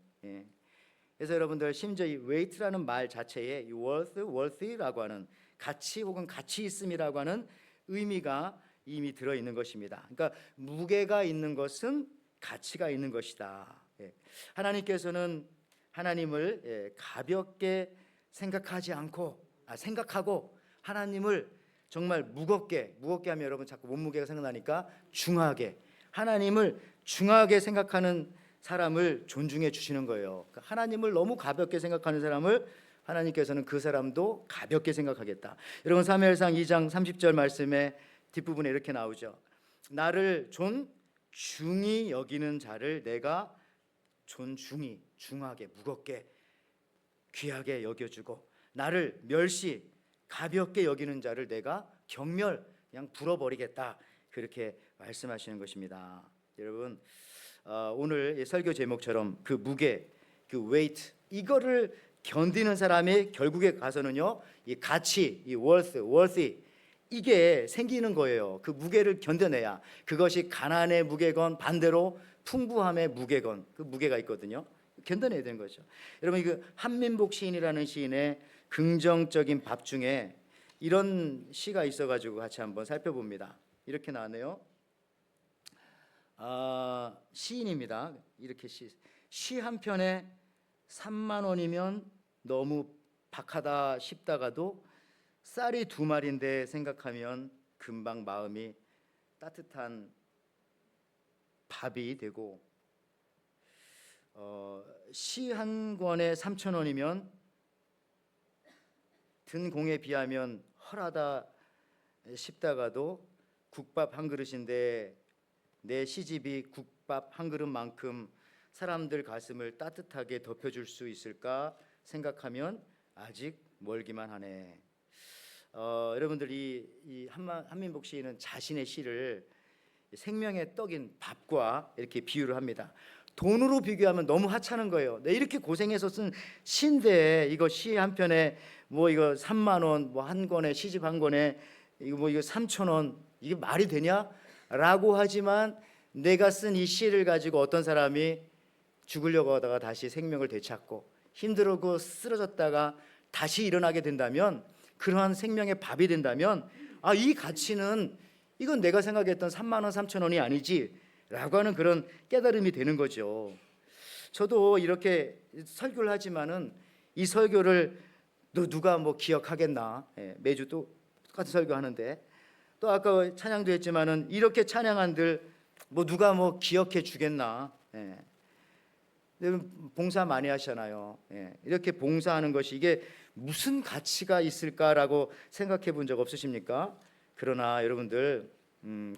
그래서 여러분들 심지어 이 weight라는 말 자체에 이 worthy라고 하는 가치 혹은 가치 있음이라고 하는 의미가 이미 들어 있는 것입니다. 그러니까 무게가 있는 것은 가치가 있는 것이다. 하나님께서는 하나님을 가볍게 생각하고 하나님을 정말 무겁게 하면 여러분 자꾸 몸무게가 생각나니까 중하게, 하나님을 중하게 생각하는 사람을 존중해 주시는 거예요. 그러니까 하나님을 너무 가볍게 생각하는 사람을 하나님께서는 그 사람도 가볍게 생각하겠다. 여러분 사무엘상 2장 30절 말씀에 뒷부분에 이렇게 나오죠. 나를 중히 여기는 자를 내가 존중히 중하게 무겁게 귀하게 여겨주고 나를 멸시 가볍게 여기는 자를 내가 경멸 그냥 불어버리겠다 그렇게 말씀하시는 것입니다. 여러분 오늘 설교 제목처럼 그 무게 그 웨이트 이거를 견디는 사람이 결국에 가서는요 이 가치 이 worthy 이게 생기는 거예요. 그 무게를 견뎌내야 그것이 가난의 무게건 반대로 풍부함의 무게건 그 무게가 있거든요. 견뎌내야 되는 거죠. 여러분 그 한민복 시인이라는 시인의 긍정적인 밥 중에 이런 시가 있어가지고 같이 한번 살펴봅니다. 이렇게 나왔네요. 시인입니다. 이렇게 시 한 편에 3만 원이면 너무 박하다 싶다가도 쌀이 2마리인데 생각하면 금방 마음이 따뜻한 밥이 되고 시 한 권에 3천 원이면 든 공에 비하면 헐하다 싶다가도 국밥 한 그릇인데 내 시집이 국밥 한 그릇만큼 사람들 가슴을 따뜻하게 덮여줄 수 있을까 생각하면 아직 멀기만 하네. 여러분들 이 한민복 시인은 자신의 시를 생명의 떡인 밥과 이렇게 비유를 합니다. 돈으로 비교하면 너무 하찮은 거예요. 내 이렇게 고생해서 쓴 시인데 이거 시 한 편에 뭐 이거 3만 원, 뭐 한 권에 시집 한 권에 이거 뭐 이거 3천 원 이게 말이 되냐?라고 하지만 내가 쓴 이 시를 가지고 어떤 사람이 죽으려고 하다가 다시 생명을 되찾고 힘들고 쓰러졌다가 다시 일어나게 된다면 그러한 생명의 밥이 된다면 이 가치는 이건 내가 생각했던 3만 원, 3천 원이 아니지라고 하는 그런 깨달음이 되는 거죠. 저도 이렇게 설교를 하지만은 이 설교를 누가 뭐 기억하겠나? 매주 또 똑같은 설교하는데 또 아까 찬양도 했지만은 이렇게 찬양한들 뭐 누가 뭐 기억해 주겠나? 봉사 많이 하시잖아요. 이렇게 봉사하는 것이 이게 무슨 가치가 있을까라고 생각해 본 적 없으십니까? 그러나 여러분들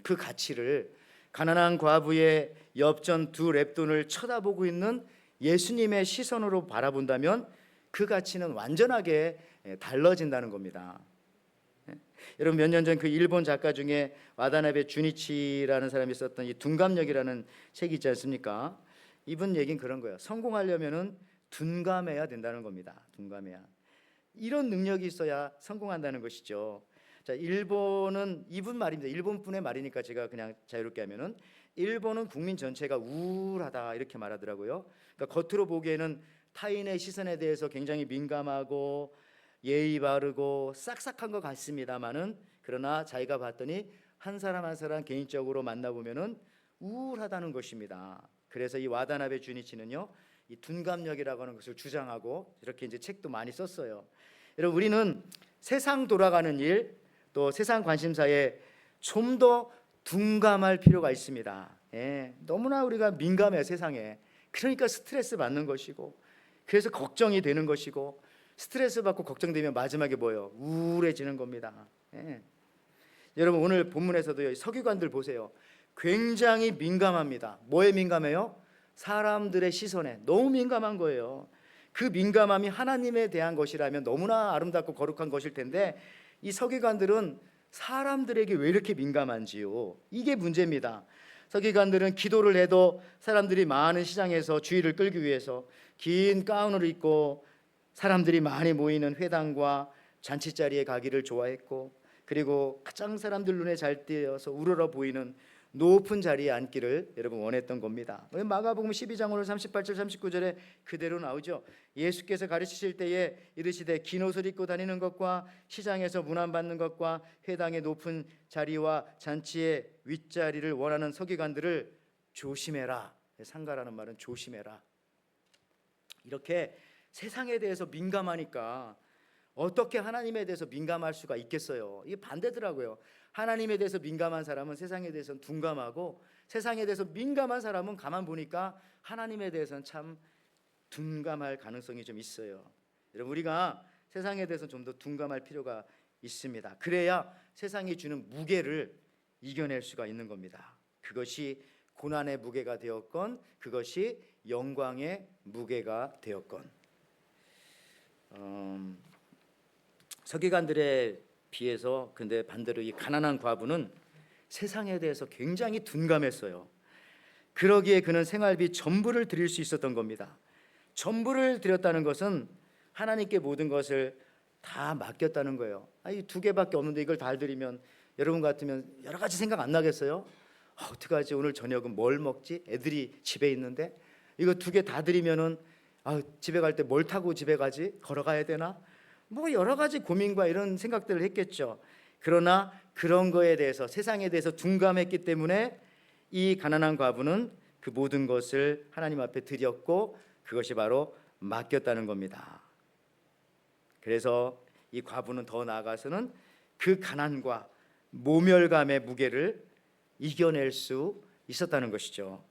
그 가치를 가난한 과부의 엽전 2렙돈을 쳐다보고 있는 예수님의 시선으로 바라본다면 그 가치는 완전하게 달라진다는 겁니다. 여러분 몇 년 전 그 일본 작가 중에 와다나베 주니치라는 사람이 썼던 이 둔감력이라는 책이 있지 않습니까? 이분 얘기는 그런 거예요. 성공하려면은 둔감해야 된다는 겁니다. 둔감해야. 이런 능력이 있어야 성공한다는 것이죠. 자, 일본은 이분 말입니다. 일본 분의 말이니까 제가 그냥 자유롭게 하면은 일본은 국민 전체가 우울하다 이렇게 말하더라고요. 그러니까 겉으로 보기에는 타인의 시선에 대해서 굉장히 민감하고 예의 바르고 싹싹한 것 같습니다만은 그러나 자기가 봤더니 한 사람 한 사람 개인적으로 만나보면은 우울하다는 것입니다. 그래서 이 와다나베 주니치는요, 이 둔감력이라고 하는 것을 주장하고 이렇게 이제 책도 많이 썼어요. 여러분 우리는 세상 돌아가는 일, 또 세상 관심사에 좀 더 둔감할 필요가 있습니다. 너무나 우리가 민감해요 세상에. 그러니까 스트레스 받는 것이고, 그래서 걱정이 되는 것이고, 스트레스 받고 걱정되면 마지막에 뭐예요? 우울해지는 겁니다. 여러분 오늘 본문에서도 서기관들 보세요. 굉장히 민감합니다. 뭐에 민감해요? 사람들의 시선에 너무 민감한 거예요. 그 민감함이 하나님에 대한 것이라면 너무나 아름답고 거룩한 것일 텐데 이 서기관들은 사람들에게 왜 이렇게 민감한지요? 이게 문제입니다. 서기관들은 기도를 해도 사람들이 많은 시장에서 주의를 끌기 위해서 긴 가운을 입고 사람들이 많이 모이는 회당과 잔치자리에 가기를 좋아했고, 그리고 가장 사람들 눈에 잘 띄어서 우러러 보이는 높은 자리에 앉기를 여러분 원했던 겁니다. 마가복음 12장 오늘 38절 39절에 그대로 나오죠. 예수께서 가르치실 때에 이르시되 긴 옷을 입고 다니는 것과 시장에서 문안 받는 것과 회당의 높은 자리와 잔치의 윗자리를 원하는 서기관들을 조심해라. 상가라는 말은 조심해라. 이렇게 세상에 대해서 민감하니까 어떻게 하나님에 대해서 민감할 수가 있겠어요? 이게 반대더라고요. 하나님에 대해서 민감한 사람은 세상에 대해서는 둔감하고, 세상에 대해서 민감한 사람은 가만 보니까 하나님에 대해서는 참 둔감할 가능성이 좀 있어요. 여러분 우리가 세상에 대해서 좀 더 둔감할 필요가 있습니다. 그래야 세상이 주는 무게를 이겨낼 수가 있는 겁니다. 그것이 고난의 무게가 되었건 그것이 영광의 무게가 되었건. 서기관들에 비해서 근데 반대로 이 가난한 과부는 세상에 대해서 굉장히 둔감했어요. 그러기에 그는 생활비 전부를 드릴 수 있었던 겁니다. 전부를 드렸다는 것은 하나님께 모든 것을 다 맡겼다는 거예요. 이 두 개밖에 없는데 이걸 다 드리면 여러분 같으면 여러 가지 생각 안 나겠어요? 어떡하지? 오늘 저녁은 뭘 먹지? 애들이 집에 있는데 이거 두 개 다 드리면은 집에 갈 때 뭘 타고 집에 가지? 걸어가야 되나? 뭐 여러 가지 고민과 이런 생각들을 했겠죠. 그러나 그런 거에 대해서 세상에 대해서 둔감했기 때문에 이 가난한 과부는 그 모든 것을 하나님 앞에 드렸고 그것이 바로 맡겼다는 겁니다. 그래서 이 과부는 더 나아가서는 그 가난과 모멸감의 무게를 이겨낼 수 있었다는 것이죠.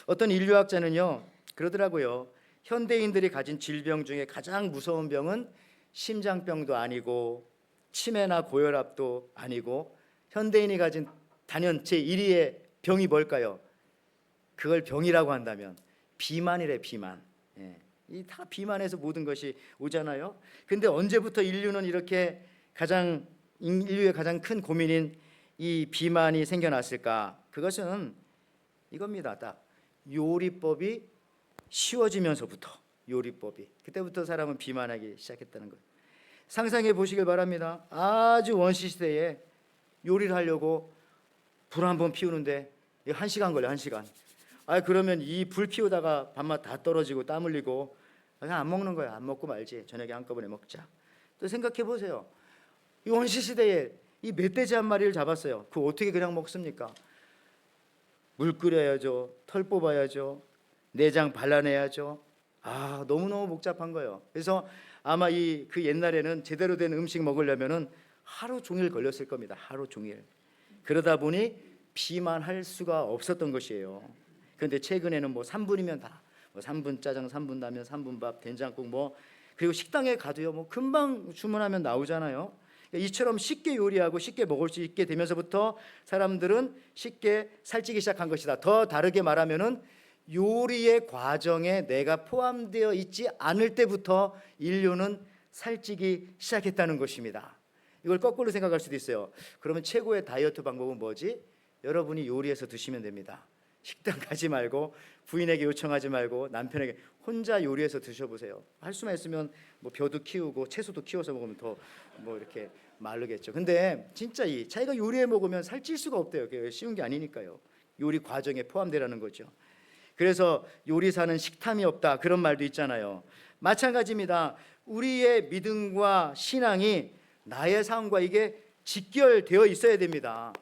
어떤 인류학자는요 그러더라고요. 현대인들이 가진 질병 중에 가장 무서운 병은 심장병도 아니고 치매나 고혈압도 아니고 현대인이 가진 단연 제1위의 병이 뭘까요? 그걸 병이라고 한다면 비만이래. 비만. 이 다 비만에서 모든 것이 오잖아요. 근데 언제부터 인류는 이렇게 인류의 가장 큰 고민인 이 비만이 생겨났을까? 그것은 이겁니다. 딱 요리법이 쉬워지면서부터 요리법이 그때부터 사람은 비만하기 시작했다는 거예요. 상상해 보시길 바랍니다. 아주 원시 시대에 요리를 하려고 불 한 번 피우는데 1시간 걸려. 1시간. 그러면 이 불 피우다가 밥맛 다 떨어지고 땀 흘리고 그냥 안 먹는 거야. 안 먹고 말지. 저녁에 한꺼번에 먹자. 또 생각해 보세요. 이 원시 시대에 이 멧돼지 한 마리를 잡았어요. 그거 어떻게 그냥 먹습니까? 물 끓여야죠. 털 뽑아야죠. 내장 발라내야죠. 너무너무 복잡한 거예요. 그래서 아마 그 옛날에는 제대로 된 음식 먹으려면은 하루 종일 걸렸을 겁니다. 하루 종일. 그러다 보니 비만할 수가 없었던 것이에요. 그런데 최근에는 3분이면 다 3분 짜장, 3분 라면, 3분 밥, 된장국 그리고 식당에 가도요 금방 주문하면 나오잖아요. 이처럼 쉽게 요리하고 쉽게 먹을 수 있게 되면서부터 사람들은 쉽게 살찌기 시작한 것이다. 더 다르게 말하면은 요리의 과정에 내가 포함되어 있지 않을 때부터 인류는 살찌기 시작했다는 것입니다. 이걸 거꾸로 생각할 수도 있어요. 그러면 최고의 다이어트 방법은 뭐지? 여러분이 요리해서 드시면 됩니다. 식당 가지 말고 부인에게 요청하지 말고 남편에게 혼자 요리해서 드셔보세요. 할 수만 있으면 벼도 키우고 채소도 키워서 먹으면 더 이렇게 마르겠죠. 근데 진짜 자기가 요리해 먹으면 살찔 수가 없대요. 그게 쉬운 게 아니니까요. 요리 과정에 포함되라는 거죠. 그래서 요리사는 식탐이 없다 그런 말도 있잖아요. 마찬가지입니다. 우리의 믿음과 신앙이 나의 삶과 이게 직결되어 있어야 됩니다.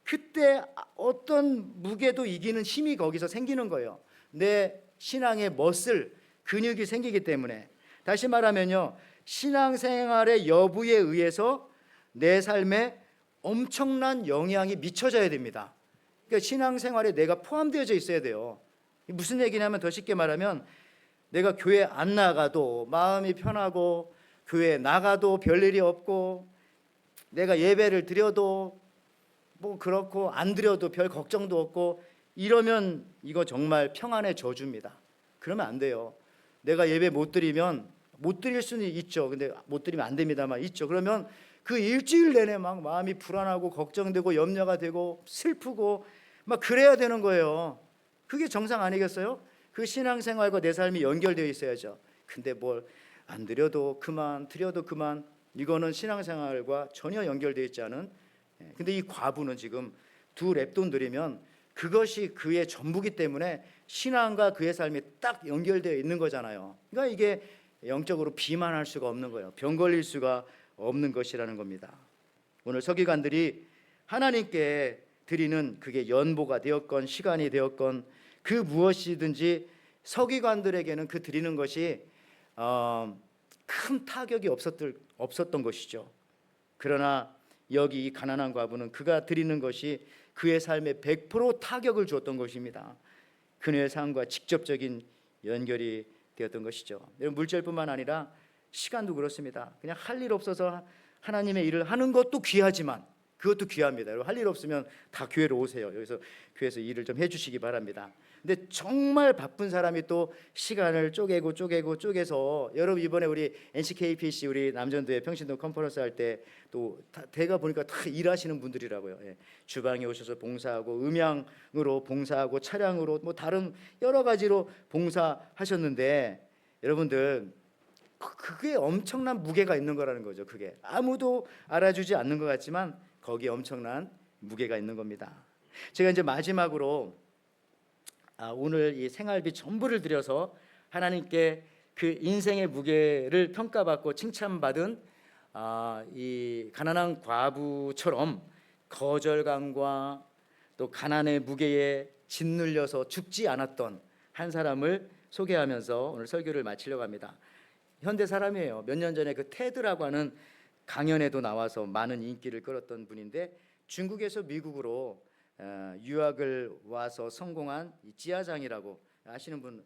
그때 어떤 무게도 이기는 힘이 거기서 생기는 거예요. 내 신앙의 머슬, 근육이 생기기 때문에. 다시 말하면요, 신앙생활의 여부에 의해서 내 삶에 엄청난 영향이 미쳐져야 됩니다. 그러니까 신앙생활에 내가 포함되어져 있어야 돼요. 무슨 얘기냐면 더 쉽게 말하면 내가 교회 안 나가도 마음이 편하고 교회 나가도 별일이 없고 내가 예배를 드려도 그렇고 안 드려도 별 걱정도 없고 이러면 이거 정말 평안의 저주입니다. 그러면 안 돼요. 내가 예배 못 드리면 못 드릴 수는 있죠. 근데 못 드리면 안 됩니다만 있죠. 그러면 그 일주일 내내 막 마음이 불안하고 걱정되고 염려가 되고 슬프고 막 그래야 되는 거예요. 그게 정상 아니겠어요? 그 신앙생활과 내 삶이 연결되어 있어야죠. 근데 뭘 안 드려도 그만, 드려도 그만, 이거는 신앙생활과 전혀 연결되어 있지 않은. 근데 이 과부는 지금 2 랩돈 드리면 그것이 그의 전부기 때문에 신앙과 그의 삶이 딱 연결되어 있는 거잖아요. 그러니까 이게 영적으로 비만할 수가 없는 거예요. 병 걸릴 수가 없는 것이라는 겁니다. 오늘 서기관들이 하나님께 드리는 그게 연보가 되었건 시간이 되었건 그 무엇이든지 서기관들에게는 그 드리는 것이 큰 타격이 없었던 것이죠. 그러나 여기 이 가난한 과부는 그가 드리는 것이 그의 삶에 100% 타격을 주었던 것입니다. 그녀의 삶과 직접적인 연결이 되었던 것이죠. 물질뿐만 아니라 시간도 그렇습니다. 그냥 할 일 없어서 하나님의 일을 하는 것도 귀하지만 그것도 귀합니다. 여러분 할 일 없으면 다 교회로 오세요. 여기서 교회에서 일을 좀 해주시기 바랍니다. 근데 정말 바쁜 사람이 또 시간을 쪼개서 여러분 이번에 우리 NCKPC 우리 남전도회 평신도 컨퍼런스 할 때 또 대가 보니까 다 일하시는 분들이라고요. 예. 주방에 오셔서 봉사하고 음향으로 봉사하고 차량으로 뭐 다른 여러 가지로 봉사하셨는데 여러분들 그게 엄청난 무게가 있는 거라는 거죠. 그게 아무도 알아주지 않는 것 같지만 거기에 엄청난 무게가 있는 겁니다. 제가 이제 마지막으로 오늘 이 생활비 전부를 들여서 하나님께 그 인생의 무게를 평가받고 칭찬받은 이 가난한 과부처럼 거절감과 또 가난의 무게에 짓눌려서 죽지 않았던 한 사람을 소개하면서 오늘 설교를 마치려고 합니다. 현대 사람이에요. 몇 년 전에 그 테드라고 하는 강연에도 나와서 많은 인기를 끌었던 분인데 중국에서 미국으로 유학을 와서 성공한 지하장이라고 아시는 분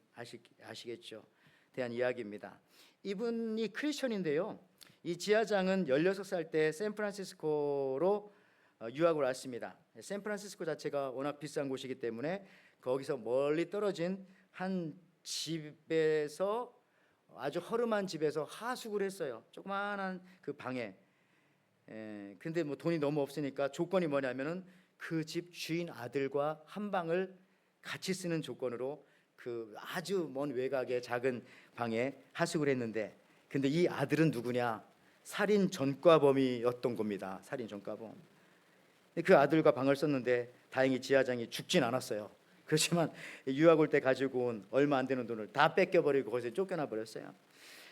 아시겠죠? 대한 이야기입니다. 이분이 크리스천인데요. 이 지하장은 16살 때 샌프란시스코로 유학을 왔습니다. 샌프란시스코 자체가 워낙 비싼 곳이기 때문에 거기서 멀리 떨어진 한 집에서 아주 허름한 집에서 하숙을 했어요. 조그마한 그 방에. 근데 뭐 돈이 너무 없으니까 조건이 뭐냐면은 그 집 주인 아들과 한 방을 같이 쓰는 조건으로 그 아주 먼 외곽의 작은 방에 하숙을 했는데 근데 이 아들은 누구냐? 살인 전과범이었던 겁니다. 살인 전과범. 그 아들과 방을 썼는데 다행히 지하장이 죽진 않았어요. 그렇지만 유학 올 때 가지고 온 얼마 안 되는 돈을 다 뺏겨버리고 거기서 쫓겨나 버렸어요.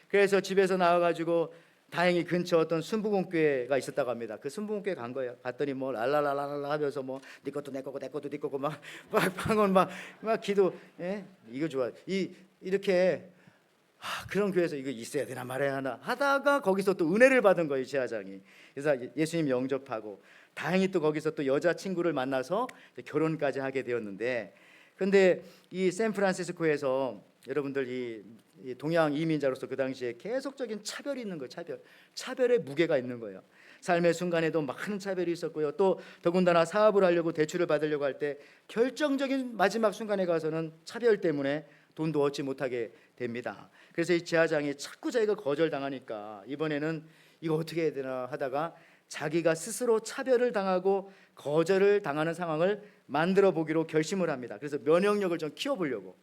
그래서 집에서 나와가지고 다행히 근처 어떤 순복음교회가 있었다고 합니다. 그 순복음교회 간 거예요. 갔더니 뭐 랄랄랄랄라 하면서 뭐 네 것도 내 거고 내 것도 네 거고 막 방언 막 기도 이거 좋아. 이렇게 그런 교회에서 이거 있어야 되나 말아야 하나 하다가 거기서 또 은혜를 받은 거예요. 지하장이. 그래서 예수님 영접하고 다행히 또 거기서 또 여자친구를 만나서 결혼까지 하게 되었는데 근데 이 샌프란시스코에서 여러분들 이 동양 이민자로서 그 당시에 계속적인 차별이 있는 거예요. 차별의 무게가 있는 거예요. 삶의 순간에도 많은 차별이 있었고요. 또 더군다나 사업을 하려고 대출을 받으려고 할 때 결정적인 마지막 순간에 가서는 차별 때문에 돈도 얻지 못하게 됩니다. 그래서 이 지하장이 자꾸 자기가 거절당하니까 이번에는 이거 어떻게 해야 되나 하다가 자기가 스스로 차별을 당하고 거절을 당하는 상황을 만들어 보기로 결심을 합니다. 그래서 면역력을 좀 키워보려고.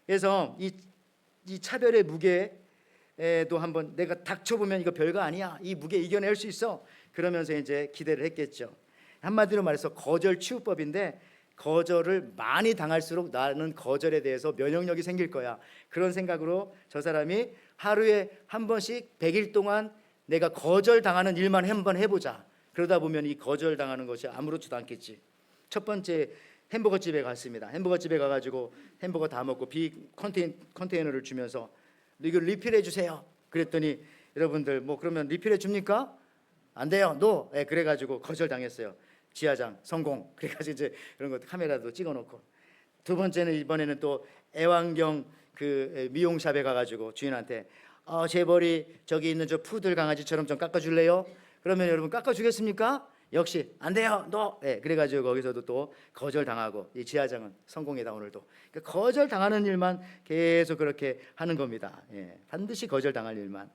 그래서 이 차별의 무게에도 한번 내가 닥쳐보면 이거 별거 아니야. 이 무게 이겨낼 수 있어. 그러면서 이제 기대를 했겠죠. 한마디로 말해서 거절 치유법인데 거절을 많이 당할수록 나는 거절에 대해서 면역력이 생길 거야. 그런 생각으로 저 사람이 하루에 한 번씩 100일 동안 내가 거절당하는 일만 한번 해보자. 그러다 보면 이 거절당하는 것이 아무렇지도 않겠지. 첫 번째 햄버거 집에 갔습니다. 햄버거 집에 가가지고 햄버거 다 먹고 컨테이너를 주면서 이거 리필해 주세요. 그랬더니 여러분들 뭐 그러면 리필해 줍니까? 안 돼요. 노. 그래가지고 거절당했어요. 지하장 성공. 그래가지고 이제 이런 거 카메라도 찍어놓고 두 번째는 이번에는 또 애완경 그 미용샵에 가가지고 주인한테 제 머리 저기 있는 저 푸들 강아지처럼 좀 깎아줄래요? 그러면 여러분 깎아주겠습니까? 역시 안 돼요. 너. 그래가지고 거기서도 또 거절당하고 이 지하장은 성공이다 오늘도. 그러니까 거절당하는 일만 계속 그렇게 하는 겁니다. 반드시 거절당할 일만.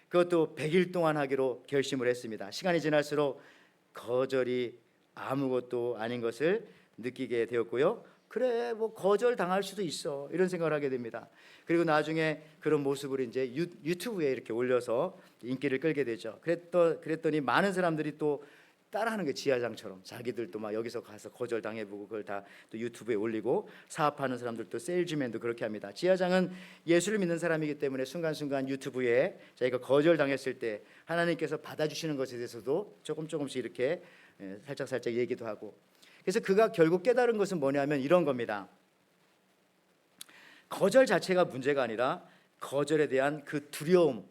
그것도 100일 동안 하기로 결심을 했습니다. 시간이 지날수록 거절이 아무것도 아닌 것을 느끼게 되었고요. 그래 뭐 거절 당할 수도 있어 이런 생각을 하게 됩니다. 그리고 나중에 그런 모습을 이제 유튜브에 이렇게 올려서 인기를 끌게 되죠. 그랬더니 많은 사람들이 또 따라하는 게 지하장처럼 자기들도 막 여기서 가서 거절 당해보고 그걸 다 또 유튜브에 올리고 사업하는 사람들도 세일즈맨도 그렇게 합니다. 지하장은 예수를 믿는 사람이기 때문에 순간순간 유튜브에 자기가 거절 당했을 때 하나님께서 받아주시는 것에 대해서도 조금씩 이렇게 살짝 얘기도 하고. 그래서 그가 결국 깨달은 것은 뭐냐면 이런 겁니다. 거절 자체가 문제가 아니라 거절에 대한 그 두려움,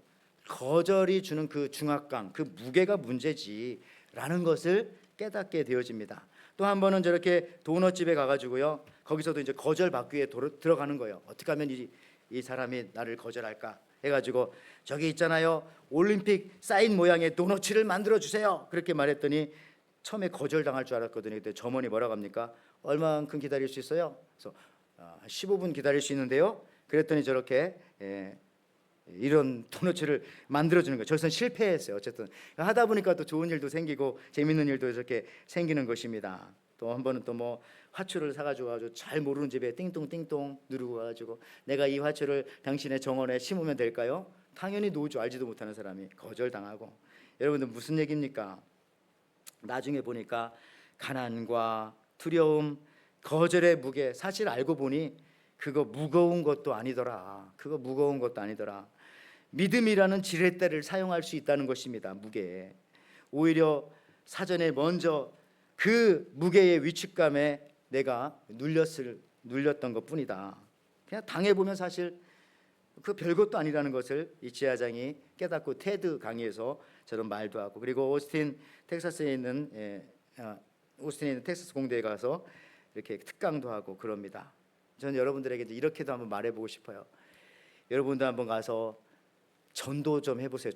거절이 주는 그 중압감, 그 무게가 문제지라는 것을 깨닫게 되어집니다. 또 한 번은 저렇게 도넛집에 가가지고요, 거기서도 이제 거절 받기 위해 들어가는 거예요. 어떻게 하면 이 사람이 나를 거절할까 해가지고 저기 있잖아요, 올림픽 사인 모양의 도넛을 만들어 주세요. 그렇게 말했더니 처음에 거절당할 줄 알았거든요. 그때 점원이 뭐라고 합니까? 얼마만큼 기다릴 수 있어요? 그래서 15분 기다릴 수 있는데요. 그랬더니 저렇게 이런 도너츠를 만들어주는 거예요. 저선 실패했어요. 어쨌든 하다 보니까 또 좋은 일도 생기고 재밌는 일도 이렇게 생기는 것입니다. 또 한 번은 또 뭐 화초를 사가지고 잘 모르는 집에 띵동띵동 누르고 와가지고 내가 이 화초를 당신의 정원에 심으면 될까요? 당연히 노죠. 알지도 못하는 사람이 거절당하고. 여러분들 무슨 얘기입니까? 나중에 보니까 가난과 두려움, 거절의 무게, 사실 알고 보니 그거 무거운 것도 아니더라. 그거 무거운 것도 아니더라. 믿음이라는 지렛대를 사용할 수 있다는 것입니다. 무게에. 오히려 사전에 먼저 그 무게의 위축감에 내가 눌렸던 것뿐이다. 그냥 당해보면 사실 그 별것도 아니라는 것을 이 지하장이 깨닫고 테드 강의에서 저런 말도 하고, 그리고 오스틴에 있는 텍사스 공대에 가서 이렇게 특강도 하고 그럽니다. 저는 여러분들에게 이렇게도 한번 말해보고 싶어요. 여러분도 한번 가서 전도 좀 해보세요.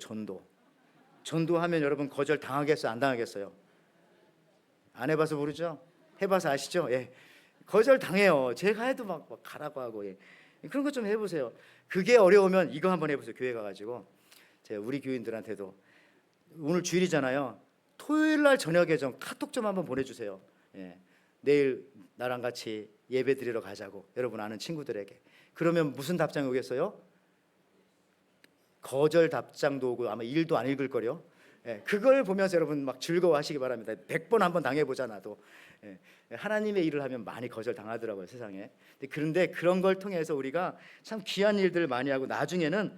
전도하면 여러분 거절 당하겠어요? 안 당하겠어요? 안 해봐서 모르죠? 해봐서 아시죠? 예. 거절 당해요. 제가 해도 막 가라고 하고, 예. 그런 것 좀 해보세요. 그게 어려우면 이거 한번 해보세요. 교회 가가지고 제가 우리 교인들한테도 오늘 주일이잖아요. 토요일 날 저녁에 좀 카톡 좀 한번 보내주세요. 예. 내일 나랑 같이 예배 드리러 가자고, 여러분 아는 친구들에게. 그러면 무슨 답장이 오겠어요? 거절 답장도 오고 아마 일도 안 읽을 거요. 예, 그걸 보면서 여러분 막 즐거워하시기 바랍니다. 100번 한번 당해보자 나도. 예, 하나님의 일을 하면 많이 거절 당하더라고요, 세상에. 그런데 그런 걸 통해서 우리가 참 귀한 일들을 많이 하고 나중에는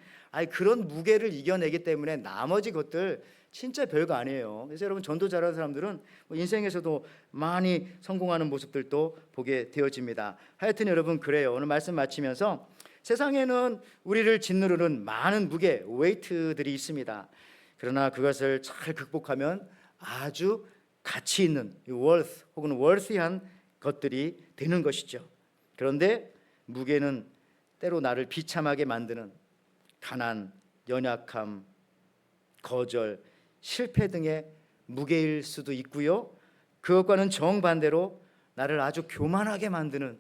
그런 무게를 이겨내기 때문에 나머지 것들 진짜 별거 아니에요. 그래서 여러분 전도 잘하는 사람들은 인생에서도 많이 성공하는 모습들도 보게 되어집니다. 하여튼 여러분 그래요. 오늘 말씀 마치면서 세상에는 우리를 짓누르는 많은 무게, 웨이트들이 있습니다. 그러나 그것을 잘 극복하면 아주 가치 있는 worth 혹은 worthy한 것들이 되는 것이죠. 그런데 무게는 때로 나를 비참하게 만드는 가난, 연약함, 거절, 실패 등의 무게일 수도 있고요. 그것과는 정반대로 나를 아주 교만하게 만드는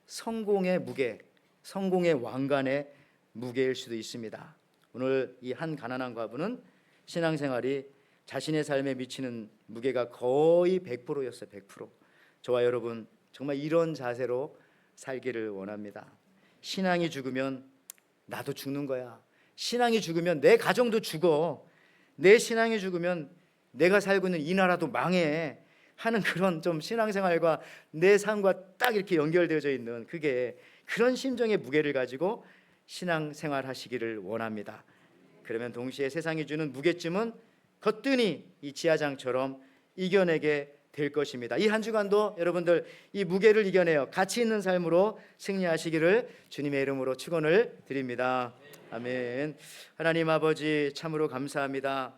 성공의 무게, 성공의 왕관의 무게일 수도 있습니다. 오늘 이 한 가난한 과부는 신앙생활이 자신의 삶에 미치는 무게가 거의 100%였어요. 100%. 저와 여러분 정말 이런 자세로 살기를 원합니다. 신앙이 죽으면 나도 죽는 거야. 신앙이 죽으면 내 가정도 죽어. 내 신앙이 죽으면 내가 살고 있는 이 나라도 망해 하는 그런 좀 신앙생활과 내 삶과 딱 이렇게 연결되어져 있는 그런 심정의 무게를 가지고 신앙생활 하시기를 원합니다. 그러면 동시에 세상이 주는 무게쯤은 거뜬히 이 지하장처럼 이겨내게 될 것입니다. 이 한 주간도 여러분들 이 무게를 이겨내어 가치 있는 삶으로 승리하시기를 주님의 이름으로 축원을 드립니다. 아멘. 하나님 아버지 참으로 감사합니다.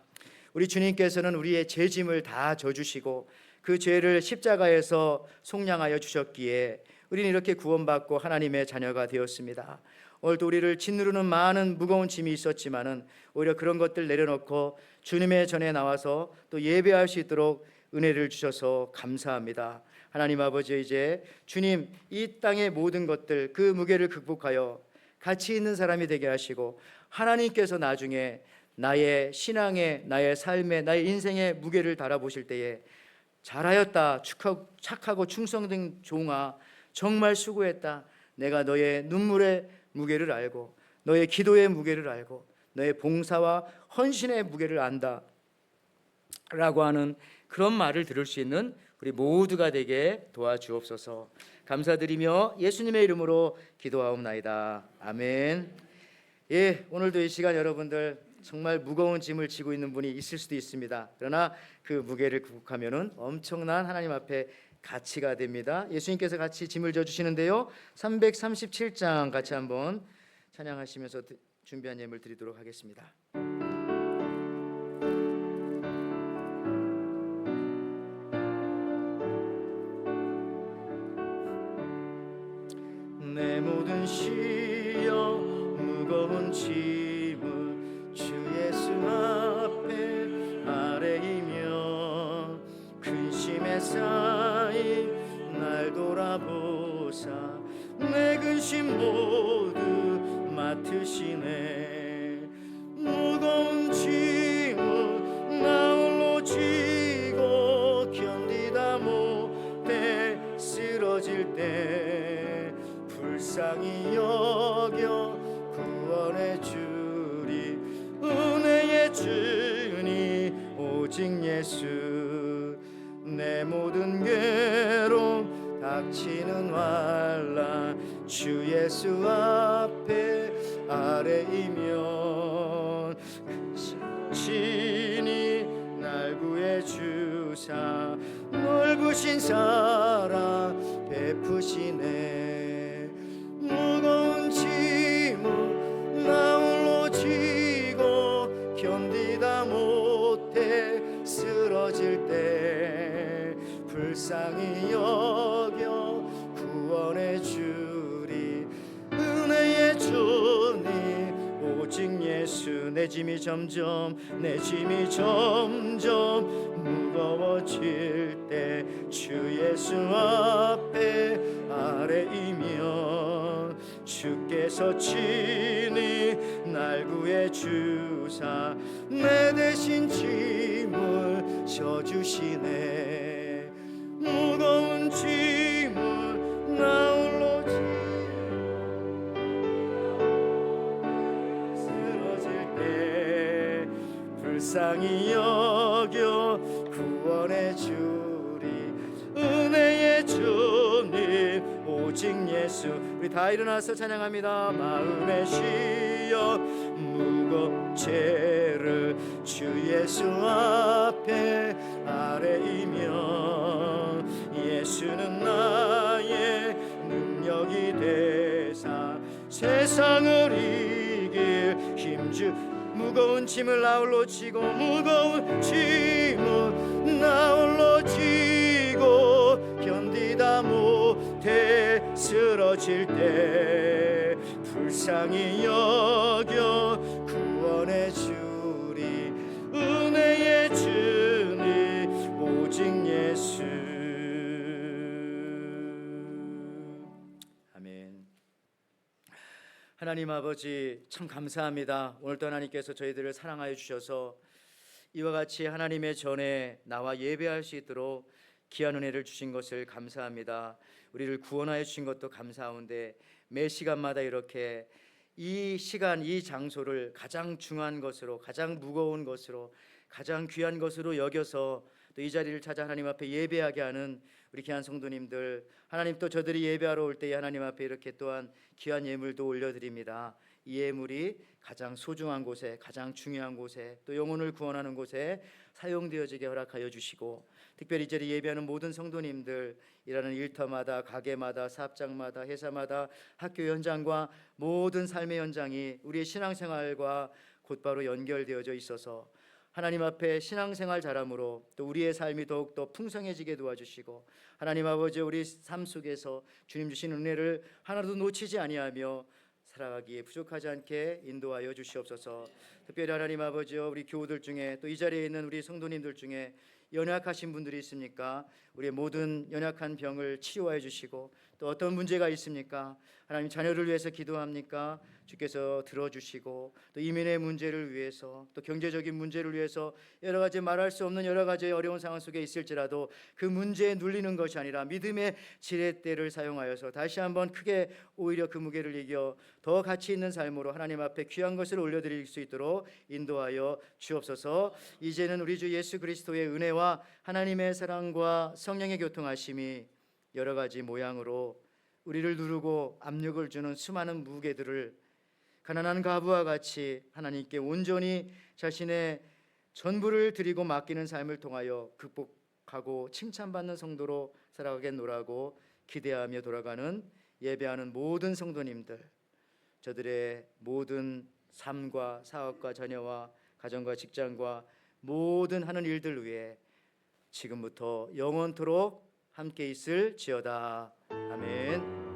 우리 주님께서는 우리의 죄짐을 다 져주시고 그 죄를 십자가에서 속량하여 주셨기에 우리는 이렇게 구원받고 하나님의 자녀가 되었습니다. 오늘도 우리를 짓누르는 많은 무거운 짐이 있었지만은 오히려 그런 것들 내려놓고 주님의 전에 나와서 또 예배할 수 있도록 은혜를 주셔서 감사합니다. 하나님 아버지, 이제 주님 이 땅의 모든 것들 그 무게를 극복하여 가치 있는 사람이 되게 하시고 하나님께서 나중에 나의 신앙의, 나의 삶의, 나의 인생의 무게를 달아보실 때에 잘하였다, 착하고 충성된 종아, 정말 수고했다. 내가 너의 눈물의 무게를 알고 너의 기도의 무게를 알고 너의 봉사와 헌신의 무게를 안다 라고 하는 그런 말을 들을 수 있는 우리 모두가 되게 도와주옵소서. 감사드리며 예수님의 이름으로 기도하옵나이다. 아멘. 예, 오늘도 이 시간 여러분들 정말 무거운 짐을 지고 있는 분이 있을 수도 있습니다. 그러나 그 무게를 극복하면은 엄청난 하나님 앞에 가치가 됩니다. 예수님께서 같이 짐을 져주시는데요. 337장 같이 한번 찬양하시면서 준비한 예물 드리도록 하겠습니다. 내 모든 시여 무거운 짐을 주 예수 앞에 아뢰이며 큰 돌아보사 내 근심 모두 맡으시네. 무거운 짐을 나 홀로 지고 견디다 못해 쓰러질 때 불쌍히 여겨 구원해 주리. 은혜의 주님 오직 예수. 내 모든 괴로움 닥치는 환난 주 예수 앞에 아뢰이면 신이 날 구해 주사 넓으신 사랑 베푸시네. 무거운 짐을 나 홀로 지고 견디다 못해 쓰러질 때 불쌍히 여겨 구원해 주리. 은혜의 주님 오직 예수. 내 짐이 점점 무거워질 때 주 예수 앞에 아뢰이면 주께서 친히 날 구해 주사 내 대신 짐을 져주시네. 무거운 짐을 나 홀로 지고 쓰러질 때 불쌍히 여겨 구원해 주리. 은혜의 주님 오직 예수. 우리 다 일어나서 찬양합니다. 마음에 쉬어 무겁죄를 주 예수 앞에 아뢰이면 예수는 나의 능력이 되사 세상을 이길 힘주. 무거운 짐을 나 홀로 지고 무거운 짐을 나 홀로 지고 견디다 못해 쓰러질 때 불쌍히 여겨 구원해 주리. 은혜의 주님 오직 예수. 아멘. 하나님 아버지 참 감사합니다. 오늘도 하나님께서 저희들을 사랑하여 주셔서 이와 같이 하나님의 전에 나와 예배할 수 있도록 귀한 은혜를 주신 것을 감사합니다. 우리를 구원하여 주신 것도 감사한데 매 시간마다 이렇게 이 시간 이 장소를 가장 중요한 것으로 가장 무거운 것으로 가장 귀한 것으로 여겨서 또 이 자리를 찾아 하나님 앞에 예배하게 하는 우리 귀한 성도님들, 하나님 또 저들이 예배하러 올 때에 하나님 앞에 이렇게 또한 귀한 예물도 올려드립니다. 이 예물이 가장 소중한 곳에 가장 중요한 곳에 또 영혼을 구원하는 곳에 사용되어지게 허락하여 주시고, 특별히 이 자리에 예배하는 모든 성도님들, 일하는 일터마다 가게마다 사업장마다 회사마다 학교 현장과 모든 삶의 현장이 우리의 신앙생활과 곧바로 연결되어져 있어서 하나님 앞에 신앙생활 잘함으로 또 우리의 삶이 더욱더 풍성해지게 도와주시고, 하나님 아버지 우리 삶 속에서 주님 주신 은혜를 하나도 놓치지 아니하며 살아가기에 부족하지 않게 인도하여 주시옵소서. 특별히 하나님 아버지 우리 교우들 중에 또 이 자리에 있는 우리 성도님들 중에 연약하신 분들이 있습니까? 우리의 모든 연약한 병을 치유하여 주시고, 또 어떤 문제가 있습니까? 하나님 자녀를 위해서 기도합니까? 주께서 들어주시고, 또 이민의 문제를 위해서 또 경제적인 문제를 위해서 여러 가지 말할 수 없는 여러 가지 어려운 상황 속에 있을지라도 그 문제에 눌리는 것이 아니라 믿음의 지렛대를 사용하여서 다시 한번 크게 오히려 그 무게를 이겨 더 가치 있는 삶으로 하나님 앞에 귀한 것을 올려드릴 수 있도록 인도하여 주옵소서. 이제는 우리 주 예수 그리스도의 은혜와 하나님의 사랑과 성령의 교통하심이 여러 가지 모양으로 우리를 누르고 압력을 주는 수많은 무게들을 가난한 과부와 같이 하나님께 온전히 자신의 전부를 드리고 맡기는 삶을 통하여 극복하고 칭찬받는 성도로 살아가겠노라고 기대하며 돌아가는 예배하는 모든 성도님들, 저들의 모든 삶과 사업과 자녀와 가정과 직장과 모든 하는 일들 위해 지금부터 영원토록 함께 있을지어다. 아멘.